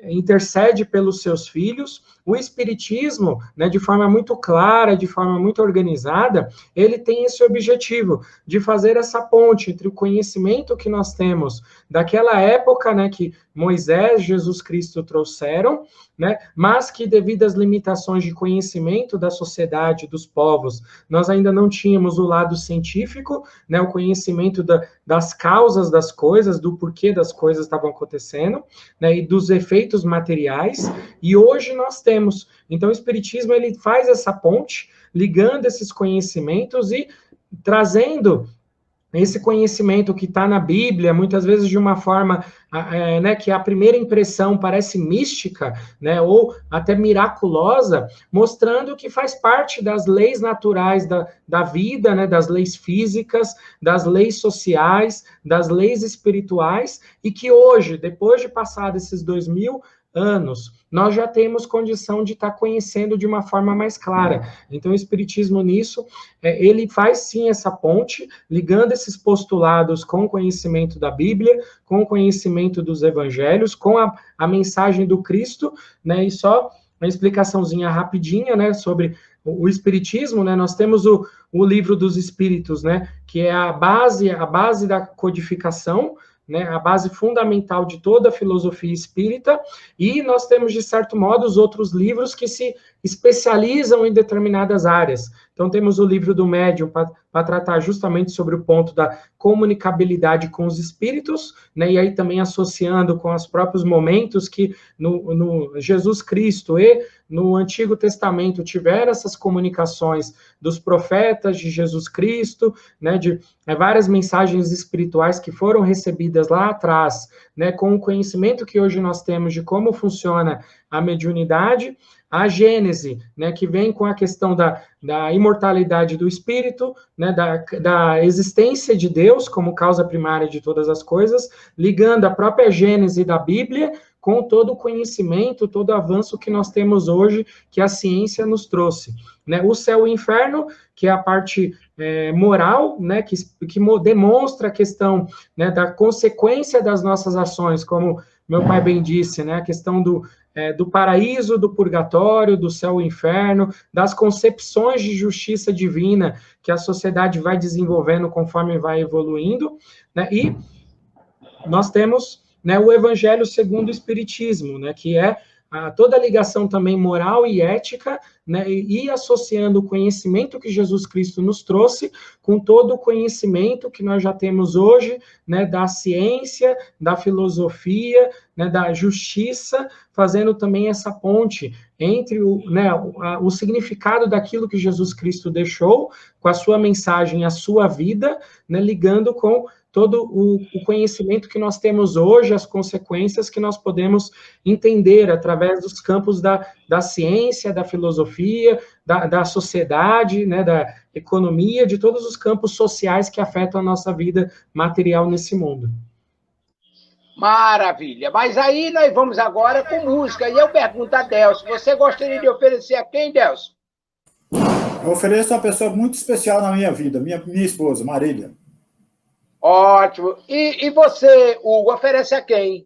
intercede pelos seus filhos. O Espiritismo, né, de forma muito clara, de forma muito organizada, ele tem esse objetivo de fazer essa ponte entre o conhecimento que nós temos daquela época, né, que Moisés e Jesus Cristo trouxeram, né, mas que devido às limitações de conhecimento da sociedade, dos povos, nós ainda não tínhamos o lado científico, né, o conhecimento das causas das coisas, do porquê das coisas estavam acontecendo, né, e dos efeitos materiais, e hoje nós temos. Então, o Espiritismo, ele faz essa ponte, ligando esses conhecimentos e trazendo esse conhecimento que está na Bíblia, muitas vezes de uma forma né, que a primeira impressão parece mística, né, ou até miraculosa, mostrando que faz parte das leis naturais da vida, né, das leis físicas, das leis sociais, das leis espirituais, e que hoje, depois de passar esses 2000 anos, nós já temos condição de estar conhecendo de uma forma mais clara. Então, o Espiritismo nisso, ele faz sim essa ponte, ligando esses postulados com o conhecimento da Bíblia, com o conhecimento dos Evangelhos, com a mensagem do Cristo, né? E só uma explicaçãozinha rapidinha, né, sobre o Espiritismo, né? Nós temos o Livro dos Espíritos, né, que é a base da codificação, né, a base fundamental de toda a filosofia espírita, e nós temos, de certo modo, os outros livros que se especializam em determinadas áreas. Então, temos o livro do Médium para tratar justamente sobre o ponto da comunicabilidade com os espíritos, né, e aí também associando com os próprios momentos que no Jesus Cristo e no Antigo Testamento tiveram essas comunicações dos profetas de Jesus Cristo, né, de várias mensagens espirituais que foram recebidas lá atrás, né, com o conhecimento que hoje nós temos de como funciona a mediunidade, a Gênese, né, que vem com a questão da imortalidade do espírito, né, da existência de Deus como causa primária de todas as coisas, ligando a própria Gênese da Bíblia com todo o conhecimento, todo o avanço que nós temos hoje, que a ciência nos trouxe. Né? O céu e o inferno, que é a parte moral, né, que demonstra a questão, né, da consequência das nossas ações, como meu pai bem disse, né, a questão do paraíso, do purgatório, do céu e inferno, das concepções de justiça divina que a sociedade vai desenvolvendo conforme vai evoluindo, né, e nós temos, né, o Evangelho segundo o Espiritismo, né, que é toda a ligação também moral e ética, né, e associando o conhecimento que Jesus Cristo nos trouxe com todo o conhecimento que nós já temos hoje, né, da ciência, da filosofia, né, da justiça, fazendo também essa ponte entre o significado daquilo que Jesus Cristo deixou, com a sua mensagem, a sua vida, né, ligando com todo o conhecimento que nós temos hoje, as consequências que nós podemos entender através dos campos da ciência, da filosofia, da sociedade, né, da economia, de todos os campos sociais que afetam a nossa vida material nesse mundo. Maravilha. Mas aí nós vamos agora com música. E eu pergunto a Delcio, você gostaria de oferecer a quem, Delcio? Eu ofereço uma pessoa muito especial na minha vida, minha esposa, Marília. Ótimo. E você, Hugo, oferece a quem?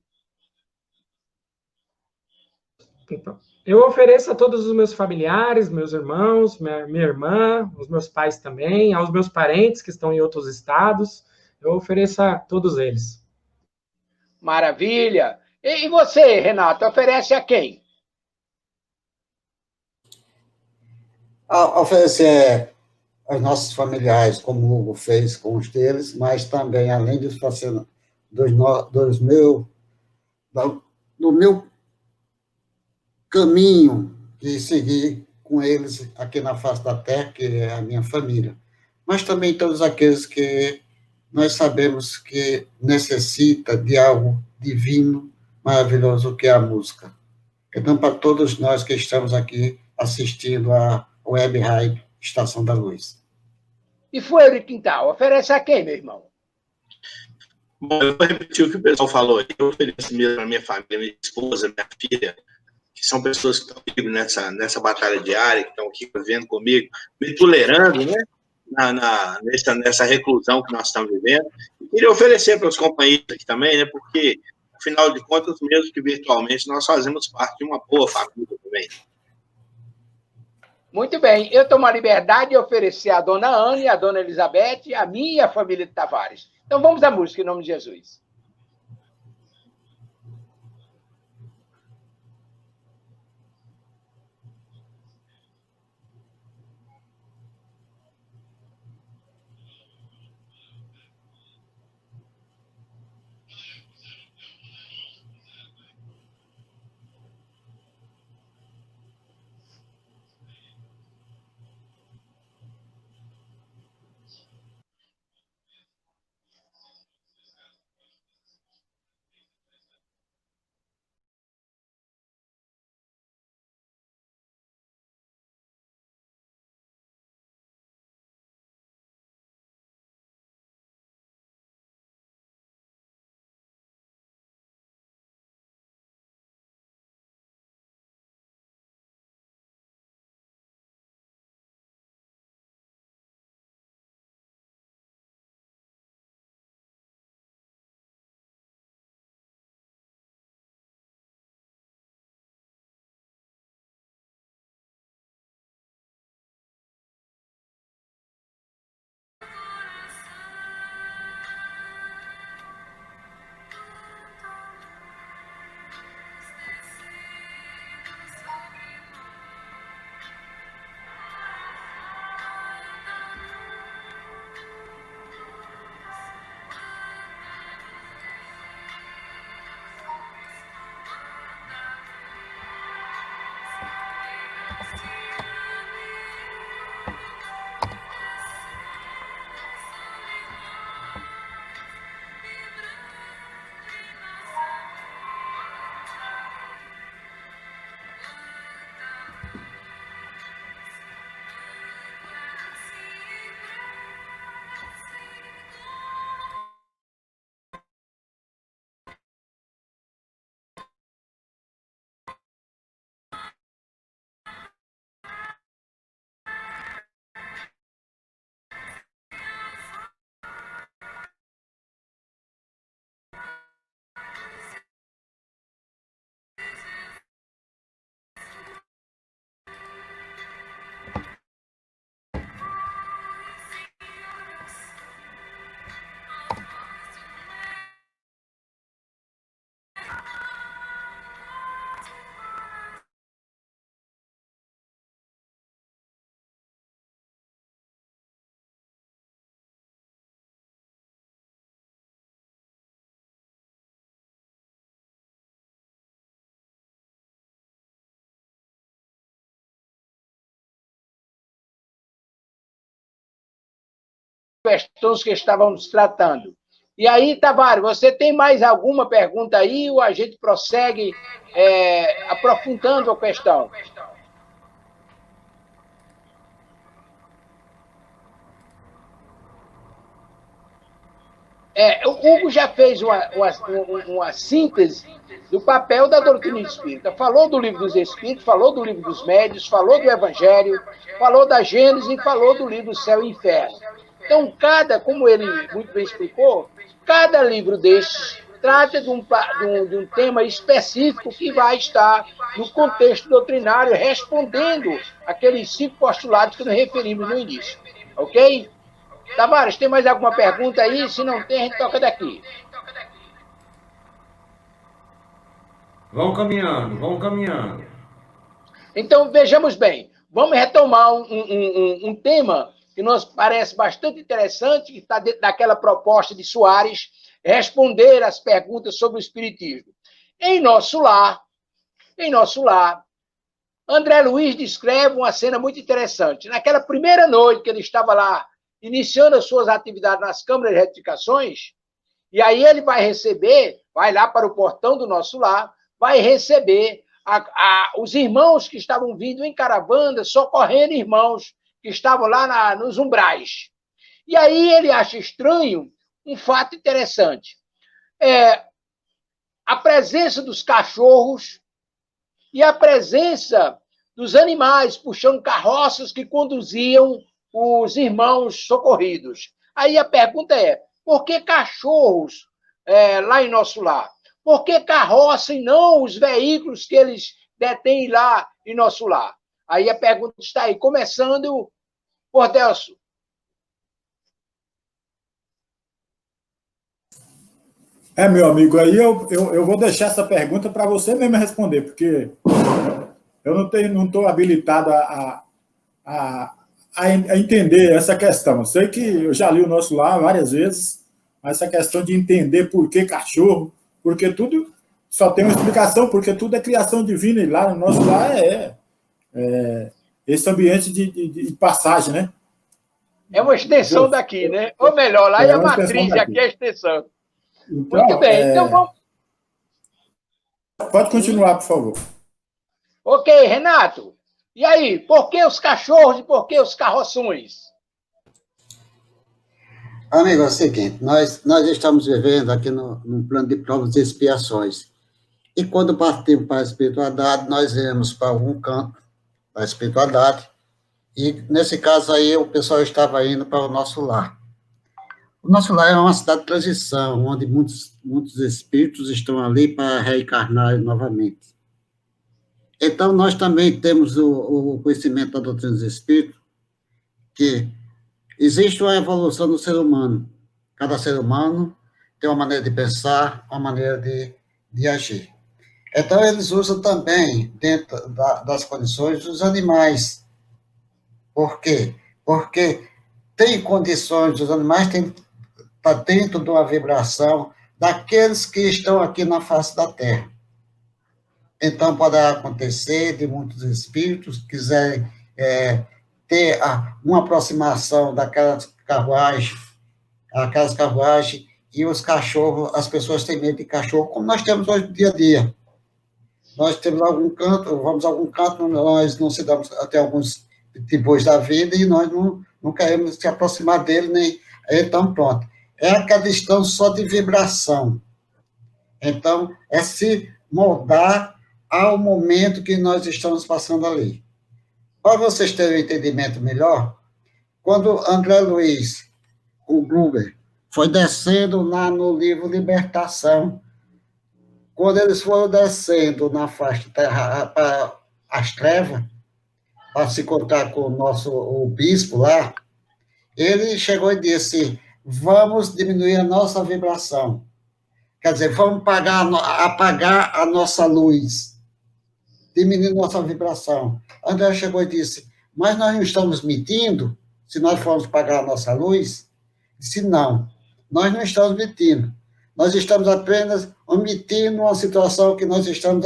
Então, eu ofereço a todos os meus familiares, meus irmãos, minha irmã, os meus pais também, aos meus parentes que estão em outros estados. Eu ofereço a todos eles. Maravilha. E você, Renato, oferece a quem? Oferecer aos nossos familiares, como o Hugo fez com os deles, mas também, além de fazer do meu caminho de seguir com eles aqui na face da terra, que é a minha família, mas também todos aqueles que nós sabemos que necessita de algo divino, maravilhoso, que é a música. Então, para todos nós que estamos aqui assistindo a Web Rádio Estação da Luz. E foi de Quintal, oferece a quem, meu irmão? Bom, eu vou repetir o que o pessoal falou. Eu ofereço mesmo a minha família, minha esposa, minha filha, que são pessoas que estão comigo nessa batalha diária, que estão aqui vivendo comigo, me tolerando, né? Nessa reclusão que nós estamos vivendo. E queria oferecer para os companheiros aqui também, né? Porque, afinal de contas, mesmo que virtualmente, nós fazemos parte de uma boa família também. Muito bem, eu tomo a liberdade de oferecer a dona Ana e a dona Elizabeth e a minha família de Tavares. Então vamos à música, em nome de Jesus. questões que estávamos tratando. E aí, Tavares, você tem mais alguma pergunta aí ou a gente prossegue aprofundando a questão? O Hugo já fez uma síntese do papel da doutrina espírita. Falou do livro dos Espíritos, falou do livro dos Médiuns, falou do Evangelho, falou da Gênesis e falou do livro Céu e Inferno. Então, como ele muito bem explicou, cada livro destes trata de um tema específico que vai estar no contexto doutrinário, respondendo aqueles 5 postulados que nos referimos no início. Ok? Tavares, tem mais alguma pergunta aí? Se não tem, a gente toca daqui. Vão caminhando. Então, vejamos bem. Vamos retomar um tema que nos parece bastante interessante, que está dentro daquela proposta de Soares, responder às perguntas sobre o Espiritismo. Em nosso lar, André Luiz descreve uma cena muito interessante. Naquela primeira noite que ele estava lá, iniciando as suas atividades nas câmaras de retificações, e aí ele vai lá para o portão do nosso lar, vai receber os irmãos que estavam vindo em caravana, socorrendo irmãos que estavam lá nos umbrais. E aí ele acha estranho um fato interessante. A presença dos cachorros e a presença dos animais puxando carroças que conduziam os irmãos socorridos. Aí a pergunta é, por que cachorros lá em nosso lar? Por que carroça e não os veículos que eles detêm lá em nosso lar? Aí a pergunta está aí, começando por Delcio. Meu amigo, aí eu vou deixar essa pergunta para você mesmo responder, porque eu não estou habilitado a entender essa questão. Eu sei que eu já li o nosso lar várias vezes, mas essa questão de entender por que cachorro, porque tudo só tem uma explicação, porque tudo é criação divina, e lá no nosso lar esse ambiente de passagem, né? É uma extensão daqui, né? Ou melhor, lá é a matriz, e aqui é a extensão. Então, muito bem, então vamos... Pode continuar, por favor. Ok, Renato. E aí, por que os cachorros e por que os carroções? Amigo, é o seguinte, nós estamos vivendo aqui num plano de provas e expiações. E quando partimos para a espiritualidade, nós viemos para algum canto da espiritualidade, e nesse caso aí o pessoal estava indo para o nosso lar. O nosso lar é uma cidade de transição, onde muitos espíritos estão ali para reencarnar novamente. Então, nós também temos o conhecimento da doutrina dos espíritos, que existe uma evolução do ser humano. Cada ser humano tem uma maneira de pensar, uma maneira de agir. Então, eles usam também, dentro das condições, dos animais. Por quê? Porque tem condições, os animais está dentro de uma vibração daqueles que estão aqui na face da Terra. Então, pode acontecer de muitos espíritos que quiserem ter uma aproximação daquelas carruagens, e os cachorros, as pessoas têm medo de cachorro, como nós temos hoje no dia a dia. Nós temos vamos a algum canto, nós não se damos até alguns tipos da vida e nós não queremos se aproximar dele, nem. Então, pronto. É aquela questão só de vibração. Então, é se moldar ao momento que nós estamos passando ali. Para vocês terem um entendimento melhor, quando André Luiz, o Gruber, foi descendo lá no livro Libertação, quando eles foram descendo na faixa para as trevas, para se encontrar com o bispo lá, ele chegou e disse, vamos diminuir a nossa vibração. Quer dizer, vamos apagar a nossa luz, diminuir nossa vibração. André chegou e disse, mas nós não estamos mentindo se nós formos apagar a nossa luz? Disse, não, nós não estamos mentindo. Nós estamos apenas omitindo uma situação que nós estamos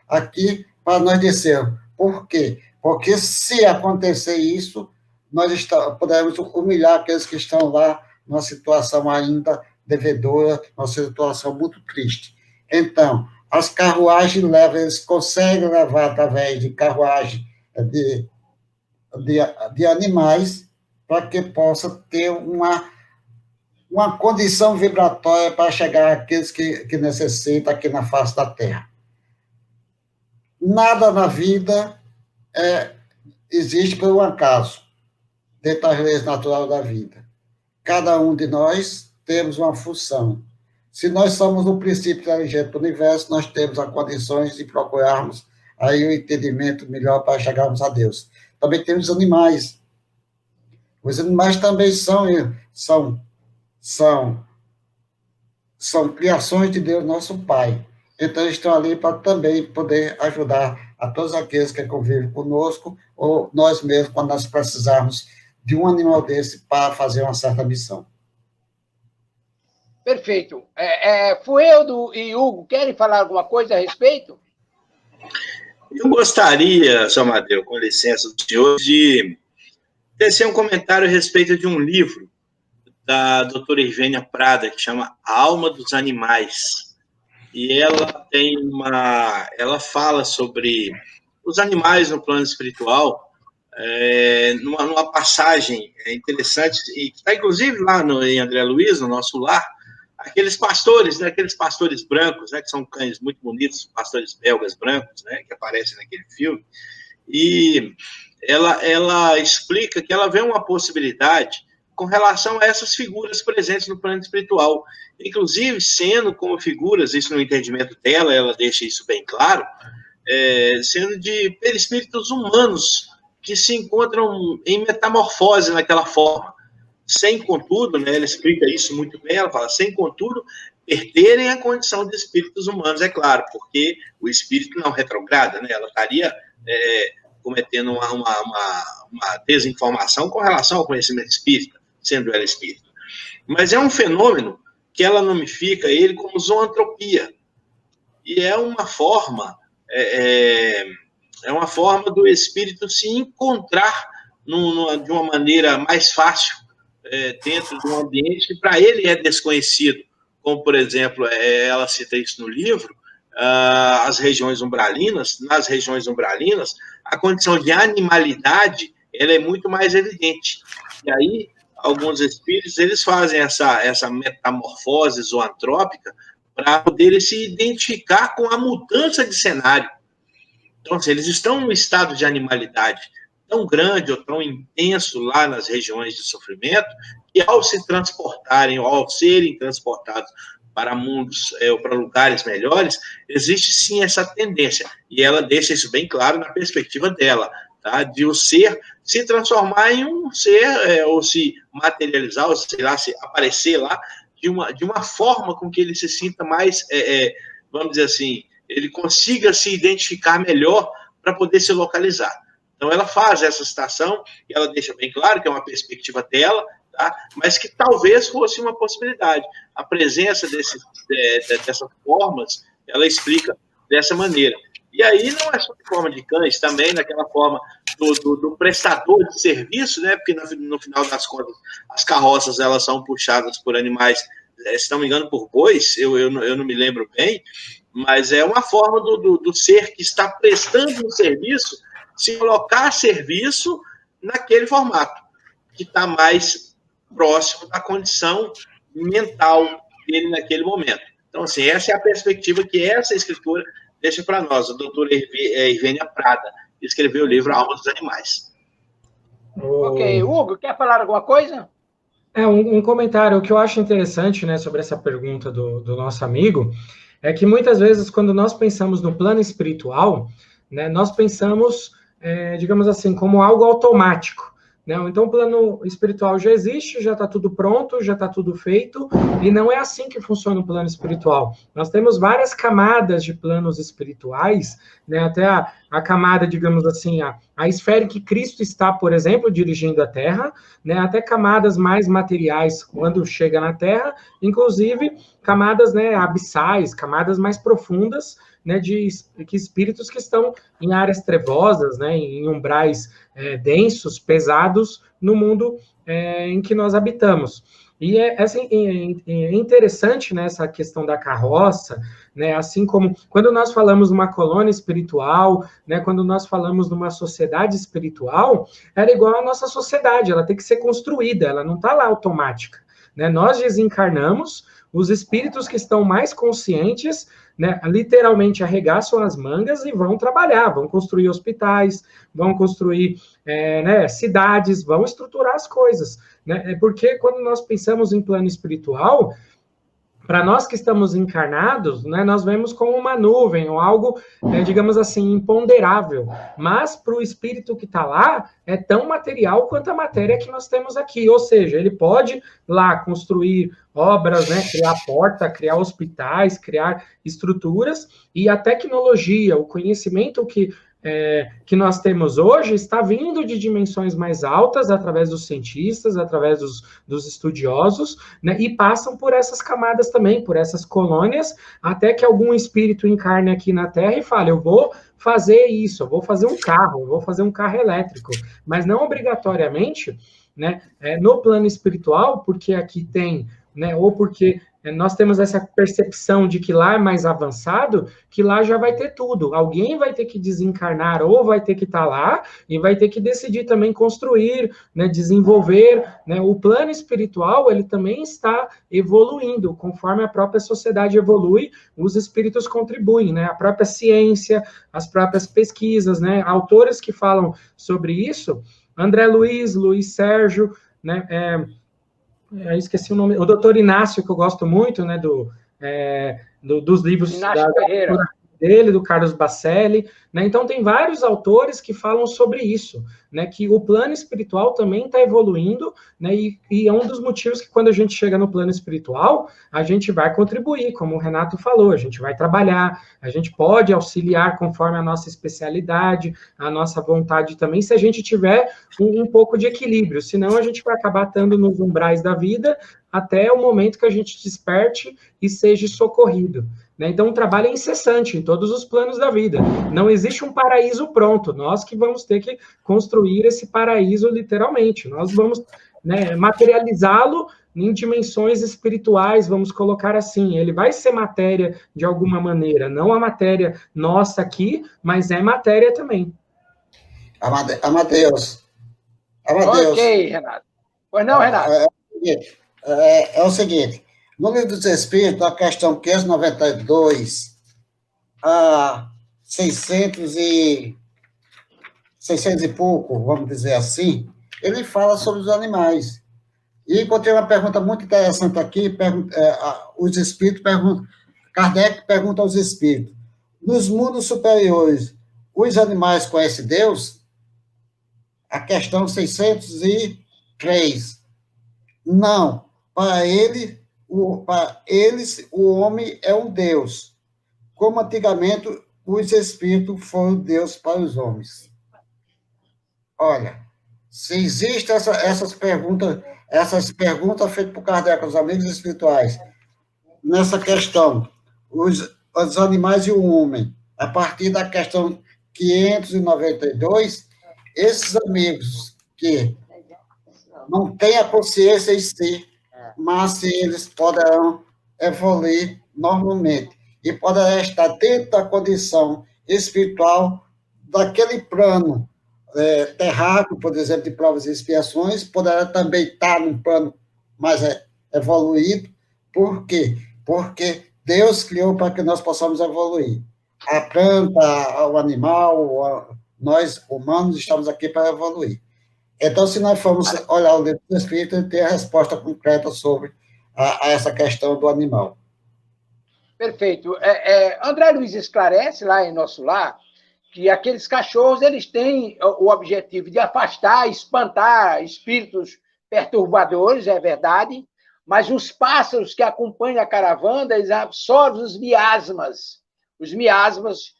aqui para nós descer. Por quê? Porque se acontecer isso, nós podemos humilhar aqueles que estão lá numa situação ainda devedora, numa situação muito triste. Então, as carruagens levam, eles conseguem levar através de carruagem de animais para que possa ter uma condição vibratória para chegar àqueles que necessitam aqui na face da Terra. Nada na vida existe por um acaso, dentro das leis naturais da vida. Cada um de nós temos uma função. Se nós somos o princípio inteligente do universo, nós temos as condições de procurarmos aí o entendimento melhor para chegarmos a Deus. Também temos animais. Os animais também são criações de Deus, nosso Pai. Então, eles estão ali para também poder ajudar a todos aqueles que convivem conosco, ou nós mesmos, quando nós precisarmos de um animal desse para fazer uma certa missão. Perfeito. Fueldo e Hugo, querem falar alguma coisa a respeito? Eu gostaria, Sr. Amadeu, com licença do senhor, de tecer um comentário a respeito de um livro da doutora Irvênia Prada, que chama A Alma dos Animais. E ela fala sobre os animais no plano espiritual, numa passagem interessante, e que está inclusive lá em André Luiz, no nosso lar, aqueles pastores, né, aqueles pastores brancos, né, que são cães muito bonitos, pastores belgas brancos, né, que aparecem naquele filme, e ela explica que ela vê uma possibilidade com relação a essas figuras presentes no plano espiritual, inclusive sendo como figuras, isso no entendimento dela, ela deixa isso bem claro, sendo de perispíritos humanos que se encontram em metamorfose naquela forma, sem, contudo, né, ela explica isso muito bem, ela fala, sem, contudo, perderem a condição de espíritos humanos, é claro, porque o espírito não retrograda, né, ela estaria cometendo uma desinformação com relação ao conhecimento espírita, sendo ela espírita. Mas é um fenômeno que ela nome-fica ele como zoantropia, e é uma forma do espírito se encontrar de uma maneira mais fácil dentro de um ambiente que para ele é desconhecido, como, por exemplo, ela cita isso no livro, as regiões umbralinas. Nas regiões umbralinas, a condição de animalidade ela é muito mais evidente. E aí, alguns espíritos eles fazem essa metamorfose zoantrópica para poderem se identificar com a mudança de cenário. Então, assim, eles estão num estado de animalidade tão grande ou tão intenso lá nas regiões de sofrimento, que ao se transportarem, ou ao serem transportados para mundos ou para lugares melhores, existe sim essa tendência, e ela deixa isso bem claro na perspectiva dela, tá? De o ser se transformar em um ser, ou se materializar, ou sei lá, se aparecer lá, de uma forma com que ele se sinta mais, vamos dizer assim, ele consiga se identificar melhor para poder se localizar. Então, ela faz essa citação, e ela deixa bem claro que é uma perspectiva dela, tá? Mas que talvez fosse uma possibilidade. A presença dessas formas, ela explica dessa maneira. E aí não é só de forma de cães, também naquela forma do prestador de serviço, né? Porque no final das contas, as carroças elas são puxadas por animais, se não me engano, por bois, eu não me lembro bem, mas é uma forma do ser que está prestando um serviço se colocar a serviço naquele formato, que está mais próximo da condição mental dele naquele momento. Então, assim, essa é a perspectiva que essa escritora deixa para nós. A doutora Irvênia Prada escreveu o livro A Alma dos Animais. Ok. Hugo, quer falar alguma coisa? Um comentário. O que eu acho interessante, né, sobre essa pergunta do nosso amigo é que muitas vezes, quando nós pensamos no plano espiritual, né, nós pensamos, digamos assim, como algo automático. Né? Então, o plano espiritual já existe, já está tudo pronto, já está tudo feito, e não é assim que funciona o plano espiritual. Nós temos várias camadas de planos espirituais, né? Até a camada, digamos assim, a esfera em que Cristo está, por exemplo, dirigindo a Terra, né? Até camadas mais materiais quando chega na Terra, inclusive camadas, né, abissais, camadas mais profundas, né, de espíritos que estão em áreas trevosas, né, em umbrais densos, pesados, no mundo em que nós habitamos. E assim, é interessante, né, essa questão da carroça, né, assim como quando nós falamos numa colônia espiritual, né, quando nós falamos numa sociedade espiritual, era igual à nossa sociedade, ela tem que ser construída, ela não está lá automática, né? Nós desencarnamos, os espíritos que estão mais conscientes, né, literalmente arregaçam as mangas e vão trabalhar, vão construir hospitais, vão construir né, cidades, vão estruturar as coisas, né? Porque quando nós pensamos em plano espiritual, para nós que estamos encarnados, né, nós vemos como uma nuvem ou algo, digamos assim, imponderável. Mas para o espírito que está lá, é tão material quanto a matéria que nós temos aqui. Ou seja, ele pode lá construir obras, né, criar porta, criar hospitais, criar estruturas, e a tecnologia, o conhecimento que nós temos hoje está vindo de dimensões mais altas através dos cientistas, através dos estudiosos, né, e passam por essas camadas também, por essas colônias, até que algum espírito encarne aqui na Terra e fale, eu vou fazer isso, eu vou fazer um carro, eu vou fazer um carro elétrico, mas não obrigatoriamente, né, no plano espiritual, porque aqui tem, né, ou porque nós temos essa percepção de que lá é mais avançado, que lá já vai ter tudo. Alguém vai ter que desencarnar ou vai ter que estar lá e vai ter que decidir também construir, né, desenvolver. Né? O plano espiritual, ele também está evoluindo. Conforme a própria sociedade evolui, os espíritos contribuem. Né? A própria ciência, as próprias pesquisas, né? Autores que falam sobre isso, André Luiz, Luiz Sérgio, né? Eu esqueci o nome, o doutor Inácio, que eu gosto muito, né, dos livros dele, do Carlos Bacelli, né? Então tem vários autores que falam sobre isso, né, que o plano espiritual também está evoluindo, né, e é um dos motivos que quando a gente chega no plano espiritual, a gente vai contribuir, como o Renato falou, a gente vai trabalhar, a gente pode auxiliar conforme a nossa especialidade, a nossa vontade também, se a gente tiver um pouco de equilíbrio, senão a gente vai acabar estando nos umbrais da vida até o momento que a gente desperte e seja socorrido. Né? Então, o trabalho é incessante em todos os planos da vida. Não existe um paraíso pronto. Nós que vamos ter que construir esse paraíso literalmente. Nós vamos, né, materializá-lo em dimensões espirituais, vamos colocar assim. Ele vai ser matéria de alguma maneira. Não a matéria nossa aqui, mas é matéria também. Amadeus. Ok, Renato. Pois não, Renato? É o seguinte. No Livro dos Espíritos, a questão 592 a 600 e pouco, vamos dizer assim, ele fala sobre os animais. E encontrei uma pergunta muito interessante aqui, os espíritos perguntam, Kardec pergunta aos espíritos, nos mundos superiores, os animais conhecem Deus? A questão 603. Não, para eles, o homem é um Deus. Como antigamente os espíritos foram Deus para os homens. Olha, se existem essas perguntas feitas por Kardec aos amigos espirituais, nessa questão, os animais e o homem, a partir da questão 592, esses amigos que não têm a consciência em si, mas se eles poderão evoluir normalmente e poderão estar dentro da condição espiritual daquele plano terráqueo, por exemplo, de provas e expiações, poderá também estar num plano mais evoluído. Por quê? Porque Deus criou para que nós possamos evoluir. A planta, o animal, nós humanos estamos aqui para evoluir. Então, se nós formos olhar o Livro do Espírito, ele tem a resposta concreta sobre a essa questão do animal. Perfeito. André Luiz esclarece lá em Nosso Lar que aqueles cachorros eles têm o objetivo de afastar, espantar espíritos perturbadores, é verdade, mas os pássaros que acompanham a caravana, eles absorvem os miasmas. Os miasmas,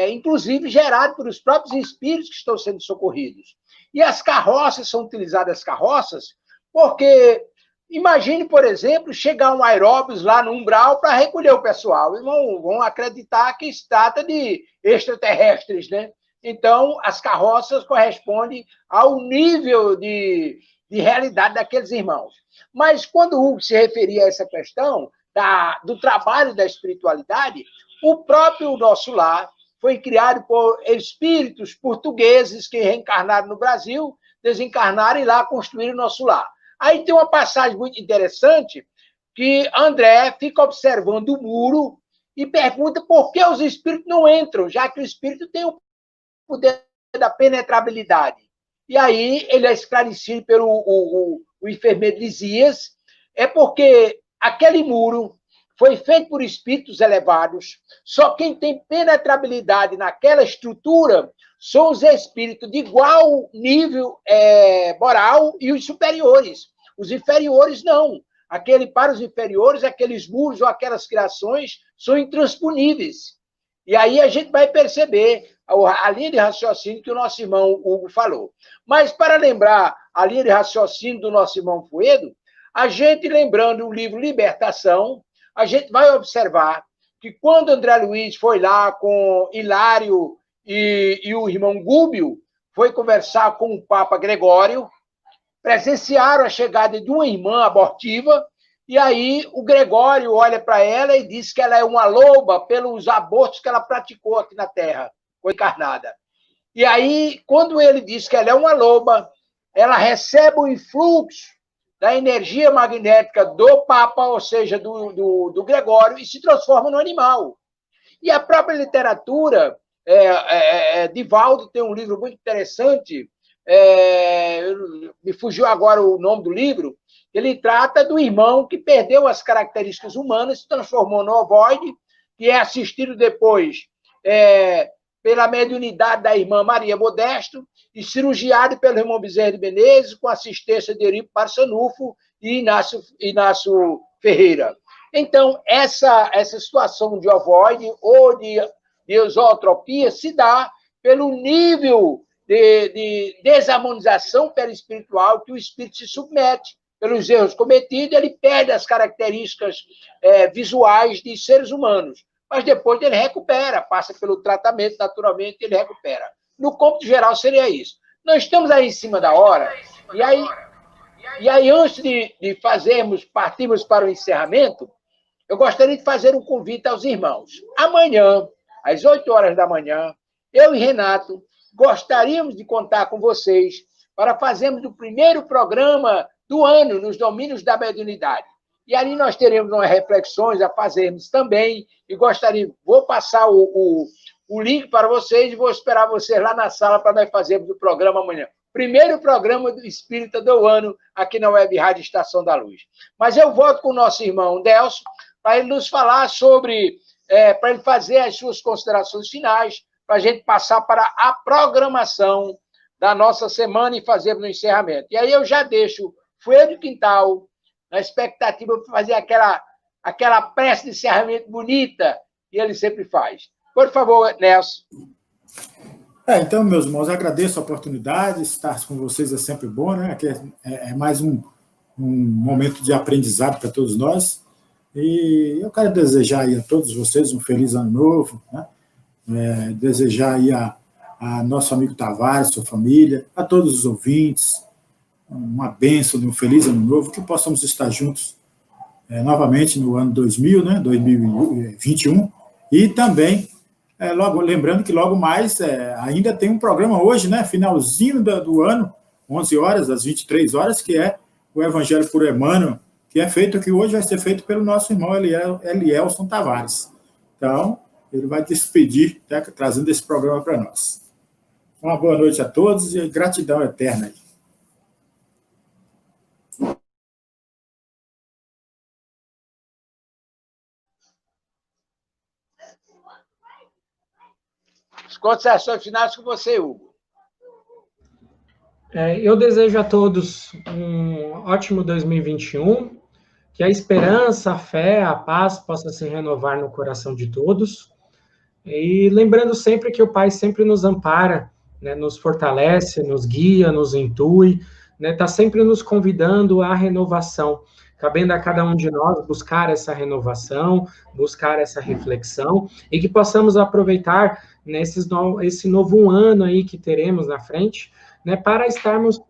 inclusive, gerados pelos próprios espíritos que estão sendo socorridos. E as carroças, são utilizadas as carroças, porque Imagine, por exemplo, chegar um aeróbus lá no umbral para recolher o pessoal. E vão acreditar que se trata de extraterrestres, né? Então, as carroças correspondem ao nível de realidade daqueles irmãos. Mas quando o Hugo se referia a essa questão do trabalho da espiritualidade, o próprio Nosso Lar foi criado por espíritos portugueses que reencarnaram no Brasil, desencarnaram e lá construíram o Nosso Lar. Aí tem uma passagem muito interessante que André fica observando o muro e pergunta por que os espíritos não entram, já que o espírito tem o poder da penetrabilidade. E aí ele é esclarecido pelo o enfermeiro Lisias, é porque aquele muro foi feito por espíritos elevados, só quem tem penetrabilidade naquela estrutura são os espíritos de igual nível moral e os superiores. Os inferiores, não. Para os inferiores, aqueles muros ou aquelas criações são intransponíveis. E aí a gente vai perceber a linha de raciocínio que o nosso irmão Hugo falou. Mas, para lembrar a linha de raciocínio do nosso irmão Fuedo, a gente, lembrando o livro Libertação, a gente vai observar que quando André Luiz foi lá com Hilário e o irmão Gúbio, foi conversar com o Papa Gregório, presenciaram a chegada de uma irmã abortiva, e aí o Gregório olha para ela e diz que ela é uma loba pelos abortos que ela praticou aqui na Terra, foi encarnada. E aí, quando ele diz que ela é uma loba, ela recebe o influxo da energia magnética do Papa, ou seja, do Gregório, e se transforma no animal. E a própria literatura, Divaldo tem um livro muito interessante, me fugiu agora o nome do livro, ele trata do irmão que perdeu as características humanas, se transformou no ovoide, que é assistido depois pela mediunidade da irmã Maria Modesto e cirurgiado pelo irmão Bezerra de Menezes, com assistência de Eurico Barçanufo e Inácio Ferreira. Então, essa situação de ovoide ou de exotropia se dá pelo nível de desarmonização perispiritual que o espírito se submete pelos erros cometidos, ele perde as características visuais de seres humanos, mas depois ele recupera, passa pelo tratamento, naturalmente ele recupera. No cômputo geral seria isso. Nós estamos aí em cima da hora, e aí antes de partirmos para o encerramento, eu gostaria de fazer um convite aos irmãos. Amanhã, às 8 horas da manhã, eu e Renato gostaríamos de contar com vocês para fazermos o primeiro programa do ano nos domínios da mediunidade. E ali nós teremos umas reflexões a fazermos também, e vou passar o link para vocês e vou esperar vocês lá na sala para nós fazermos o programa amanhã. Primeiro programa do Espírita do ano aqui na Web Rádio Estação da Luz. Mas eu volto com o nosso irmão Delcio para ele nos falar sobre, para ele fazer as suas considerações finais, para a gente passar para a programação da nossa semana e fazermos o encerramento. E aí eu já deixo Fuedo Quintal na expectativa de fazer aquela prece de encerramento bonita que ele sempre faz. Por favor, Nelson. Então, meus irmãos, agradeço a oportunidade, estar com vocês é sempre bom, né? Aqui é mais um momento de aprendizado para todos nós. E eu quero desejar aí a todos vocês um feliz ano novo, né? Desejar aí a nosso amigo Tavares, sua família, a todos os ouvintes, uma bênção de um feliz ano novo, que possamos estar juntos novamente no ano 2021, e também, logo lembrando que logo mais ainda tem um programa hoje, né, finalzinho do ano, 11 horas, às 23 horas, que é o Evangelho por Emmanuel, que hoje vai ser feito pelo nosso irmão Elielson Tavares. Então, ele vai despedir, trazendo esse programa para nós. Uma boa noite a todos e gratidão eterna. As considerações finais com você, Hugo. Eu desejo a todos um ótimo 2021, que a esperança, a fé, a paz possa se renovar no coração de todos. E lembrando sempre que o Pai sempre nos ampara, né, nos fortalece, nos guia, nos intui, né, está sempre nos convidando à renovação, cabendo a cada um de nós buscar essa renovação, buscar essa reflexão, e que possamos aproveitar esse novo ano aí que teremos na frente, né, para estarmos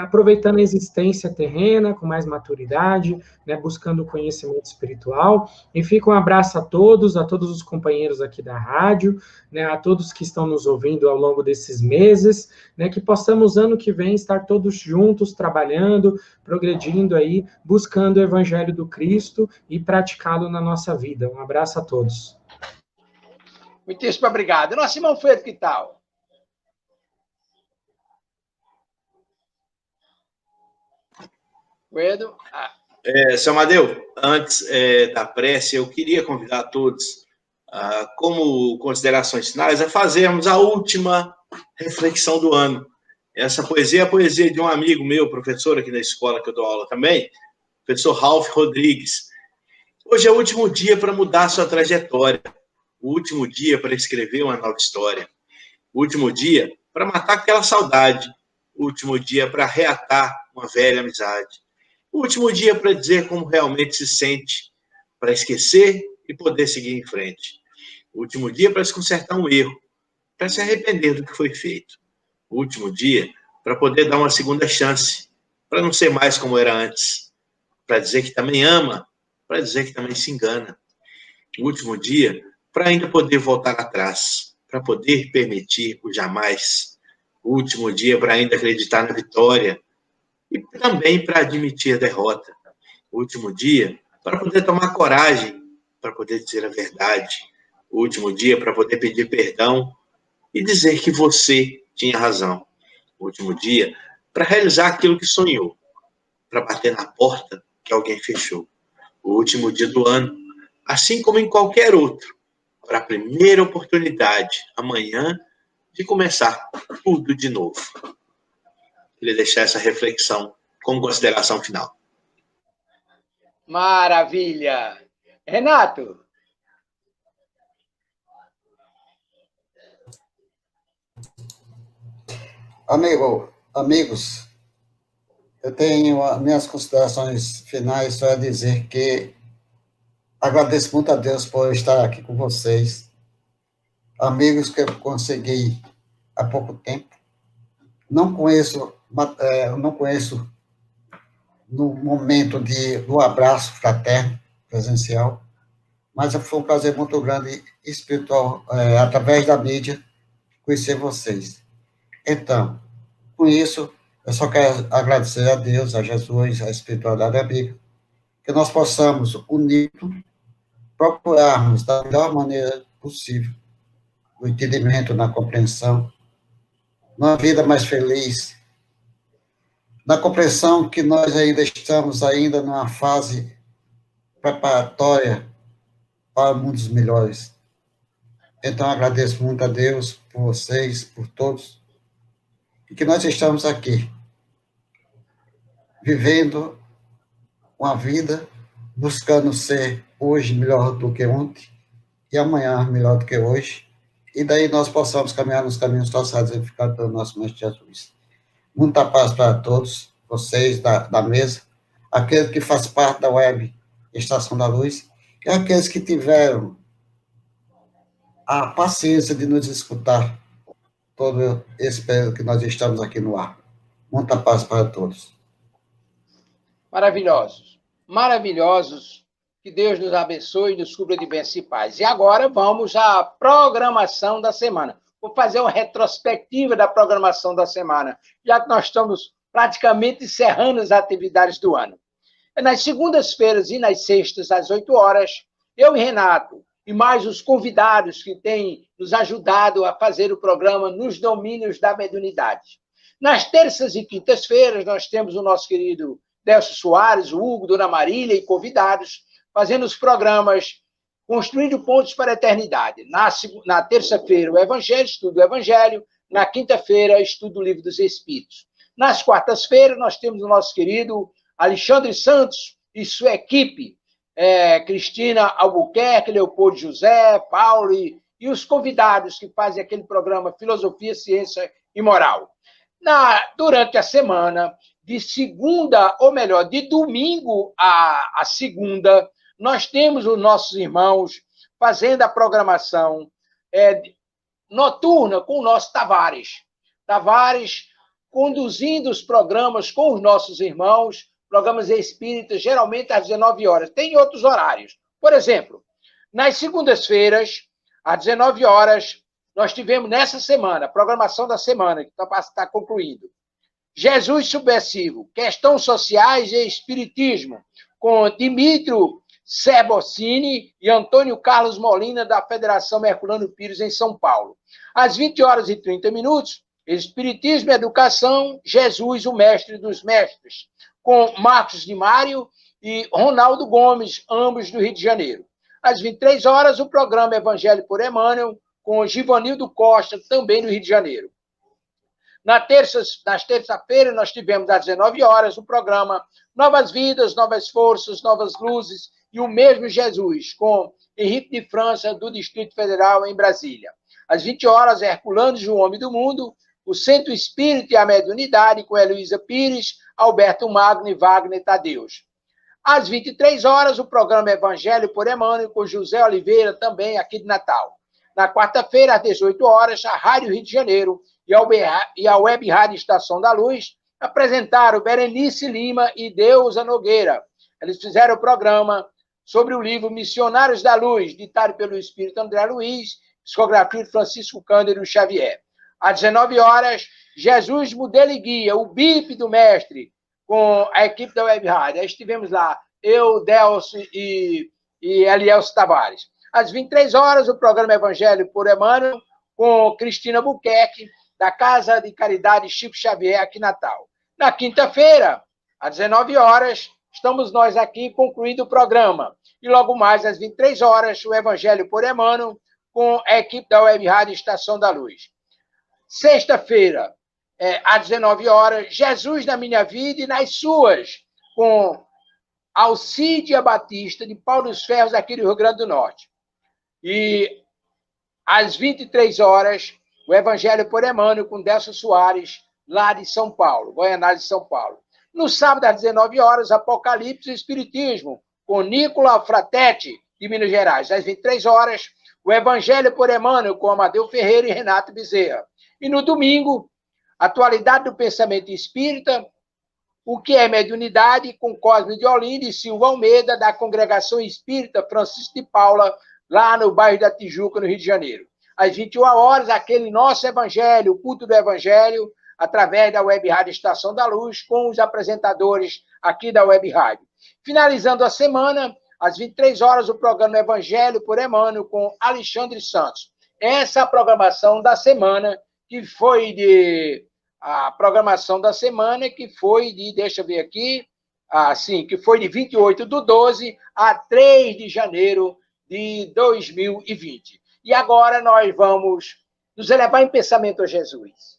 aproveitando a existência terrena com mais maturidade, né, buscando o conhecimento espiritual. E fica um abraço a todos os companheiros aqui da rádio, né, a todos que estão nos ouvindo ao longo desses meses, né, que possamos, ano que vem, estar todos juntos, trabalhando, progredindo aí, buscando o Evangelho do Cristo e praticá-lo na nossa vida. Um abraço a todos. Muitíssimo obrigado. Nosso irmão Pedro, que tal? Pedro? Seu Amadeu, antes da prece, eu queria convidar todos, como considerações finais, a fazermos a última reflexão do ano. Essa poesia é a poesia de um amigo meu, professor aqui na escola que eu dou aula também, professor Ralph Rodrigues. Hoje é o último dia para mudar a sua trajetória, o último dia para escrever uma nova história, o último dia para matar aquela saudade, o último dia para reatar uma velha amizade, o último dia para dizer como realmente se sente, para esquecer e poder seguir em frente. O último dia para se consertar um erro, para se arrepender do que foi feito. O último dia para poder dar uma segunda chance, para não ser mais como era antes, para dizer que também ama, para dizer que também se engana. O último dia para ainda poder voltar atrás, para poder permitir o jamais. O último dia para ainda acreditar na vitória, e também para admitir a derrota. O último dia para poder tomar coragem, para poder dizer a verdade. O último dia para poder pedir perdão e dizer que você tinha razão. O último dia para realizar aquilo que sonhou, para bater na porta que alguém fechou. O último dia do ano, assim como em qualquer outro, para a primeira oportunidade, amanhã, de começar tudo de novo. Queria deixar essa reflexão como consideração final. Maravilha! Renato? Amigos, eu tenho as minhas considerações finais, só a dizer que agradeço muito a Deus por estar aqui com vocês, amigos que eu consegui há pouco tempo. Não conheço no momento do abraço fraterno, presencial, mas foi um prazer muito grande, espiritual, através da mídia, conhecer vocês. Então, com isso, eu só quero agradecer a Deus, a Jesus, a espiritualidade da Bíblia, que nós possamos, unidos, procurarmos da melhor maneira possível o entendimento, na compreensão, numa vida mais feliz, na compreensão que nós ainda estamos numa fase preparatória para mundos melhores. Então, agradeço muito a Deus por vocês, por todos, e que nós estamos aqui, vivendo uma vida, buscando ser hoje melhor do que ontem, e amanhã melhor do que hoje, e daí nós possamos caminhar nos caminhos traçados e ficar pelo nosso Mestre Jesus. Muita paz para todos, vocês da mesa, aqueles que fazem parte da web Estação da Luz, e aqueles que tiveram a paciência de nos escutar todo esse período que nós estamos aqui no ar. Muita paz para todos. Maravilhosos. Maravilhosos. Que Deus nos abençoe e nos cubra de bênçãos e paz. E agora vamos à programação da semana. Vou fazer uma retrospectiva da programação da semana, já que nós estamos praticamente encerrando as atividades do ano. Nas segundas-feiras e nas sextas, às 8 horas, eu e Renato, e mais os convidados que têm nos ajudado a fazer o programa nos domínios da mediunidade. Nas terças e quintas-feiras, nós temos o nosso querido Delcio Soares, o Hugo, Dona Marília e convidados, fazendo os programas Construindo Pontos para a Eternidade. Na terça-feira, o Evangelho, estudo o Evangelho. Na quinta-feira, estudo o Livro dos Espíritos. Nas quartas-feiras, nós temos o nosso querido Alexandre Santos e sua equipe, Cristina Albuquerque, Leopoldo José, Paulo e os convidados que fazem aquele programa Filosofia, Ciência e Moral. Durante a semana, de segunda, ou melhor, de domingo a segunda, nós temos os nossos irmãos fazendo a programação noturna com o nosso Tavares. Tavares conduzindo os programas com os nossos irmãos, programas espíritas, geralmente às 19 horas. Tem outros horários. Por exemplo, nas segundas-feiras, às 19 horas, nós tivemos nessa semana, a programação da semana, que está concluindo. Jesus Subversivo, Questões Sociais e Espiritismo, com Dimítrio Sebocini e Antônio Carlos Molina, da Federação Herculano Pires, em São Paulo. Às 20 horas e 30 minutos, Espiritismo e Educação, Jesus, o Mestre dos Mestres, com Marcos de Mário e Ronaldo Gomes, ambos do Rio de Janeiro. Às 23 horas, o programa Evangelho por Emmanuel, com Givanildo Costa, também do Rio de Janeiro. Nas terça-feira, nós tivemos às 19 horas o programa Novas Vidas, Novas Forças, Novas Luzes e o Mesmo Jesus, com Henrique de França, do Distrito Federal, em Brasília. Às 20 horas, Herculanos e o Homem do Mundo, o Centro Espírita e a Mediunidade, com Heloísa Pires, Alberto Magno e Wagner Tadeus. Às 23 horas, o programa Evangelho por Emmanuel, com José Oliveira, também aqui de Natal. Na quarta-feira, às 18 horas, a Rádio Rio de Janeiro e a Web Rádio Estação da Luz apresentaram Berenice Lima e Deusa Nogueira. Eles fizeram o programa sobre o livro Missionários da Luz, ditado pelo Espírito André Luiz, psicografia de Francisco Cândido Xavier. Às 19 horas, Jesus Modelo e Guia, o BIP do Mestre, com a equipe da Web Rádio. Aí estivemos lá, eu, Delcio e Elielso Tavares. Às 23 horas, o programa Evangelho por Emmanuel, com Cristina Buquerque, da Casa de Caridade Chico Xavier, aqui em Natal. Na quinta-feira, às 19 horas, estamos nós aqui concluindo o programa. E logo mais, às 23 horas, o Evangelho por Emmanuel, com a equipe da Web Rádio Estação da Luz. Sexta-feira, às 19 horas, Jesus na Minha Vida e nas Suas, com Alcídia Batista, de Pau dos Ferros, aqui do Rio Grande do Norte. E às 23 horas, o Evangelho por Emmanuel, com Delcio Soares, lá de São Paulo, Goianás de São Paulo. No sábado, às 19 horas, Apocalipse e Espiritismo, com Nicola Fratetti, de Minas Gerais. Às 23 horas, o Evangelho por Emmanuel, com Amadeu Ferreira e Renato Bezerra. E no domingo, Atualidade do Pensamento Espírita, o que é mediunidade, com Cosme de Olinda e Silva Almeida, da Congregação Espírita Francisco de Paula, lá no bairro da Tijuca, no Rio de Janeiro. Às 21 horas, aquele nosso Evangelho, o culto do Evangelho, através da Web Rádio Estação da Luz, com os apresentadores aqui da Web Rádio. Finalizando a semana, às 23 horas, o programa Evangelho por Emmanuel, com Alexandre Santos. Essa é a programação da semana, que foi de... deixa eu ver aqui, que foi de 28/12 a 3 de janeiro de 2020. E agora nós vamos nos elevar em pensamento a Jesus.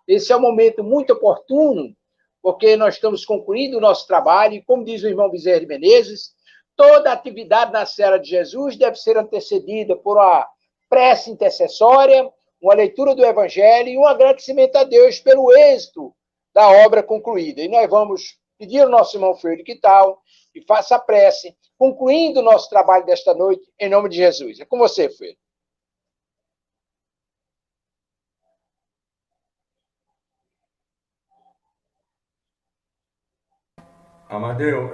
Esse é um momento muito oportuno, porque nós estamos concluindo o nosso trabalho, e como diz o irmão Bezerra de Menezes, toda atividade na seara de Jesus deve ser antecedida por uma prece intercessória, uma leitura do Evangelho e um agradecimento a Deus pelo êxito da obra concluída. E nós vamos pedir ao nosso irmão Freire que tal, e faça a prece, concluindo o nosso trabalho desta noite, em nome de Jesus. É com você, Freire. Amadeu,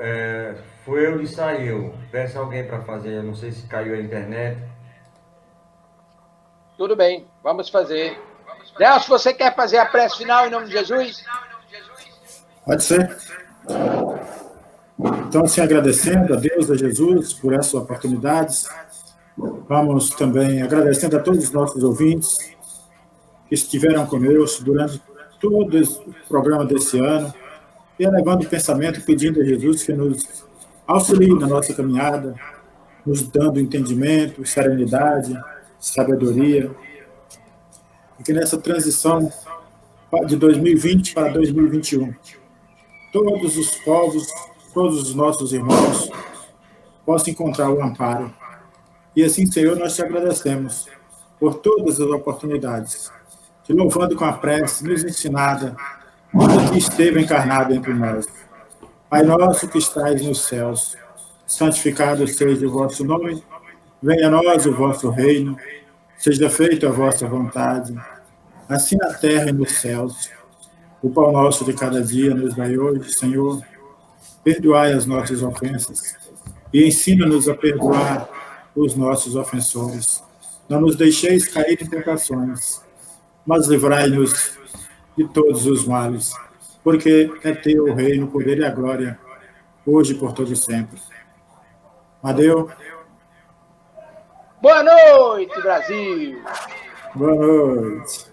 foi eu e saiu. Peça alguém para fazer, eu não sei se caiu a internet. Tudo bem, vamos fazer. Nelson, você quer fazer a prece final em nome de Jesus? Pode ser. Então, assim, agradecendo a Deus, a Jesus, por essas oportunidades. Vamos também agradecendo a todos os nossos ouvintes que estiveram conosco durante todo o programa desse ano, e elevando o pensamento, pedindo a Jesus que nos auxilie na nossa caminhada, nos dando entendimento, serenidade, sabedoria, e que nessa transição de 2020 para 2021, todos os povos, todos os nossos irmãos possam encontrar o amparo. E assim, Senhor, nós te agradecemos por todas as oportunidades, te louvando com a prece nos ensinada quando que esteve encarnado entre nós. Pai nosso que estais nos céus, santificado seja o vosso nome, venha a nós o vosso reino, seja feita a vossa vontade, assim na terra e nos céus. O pão nosso de cada dia nos dai hoje, Senhor. Perdoai as nossas ofensas e ensina-nos a perdoar os nossos ofensores. Não nos deixeis cair em tentações, mas livrai-nos de todos os males, porque é teu o reino, o poder e a glória, hoje e por todo sempre. Adeus. Boa noite, Brasil! Boa noite.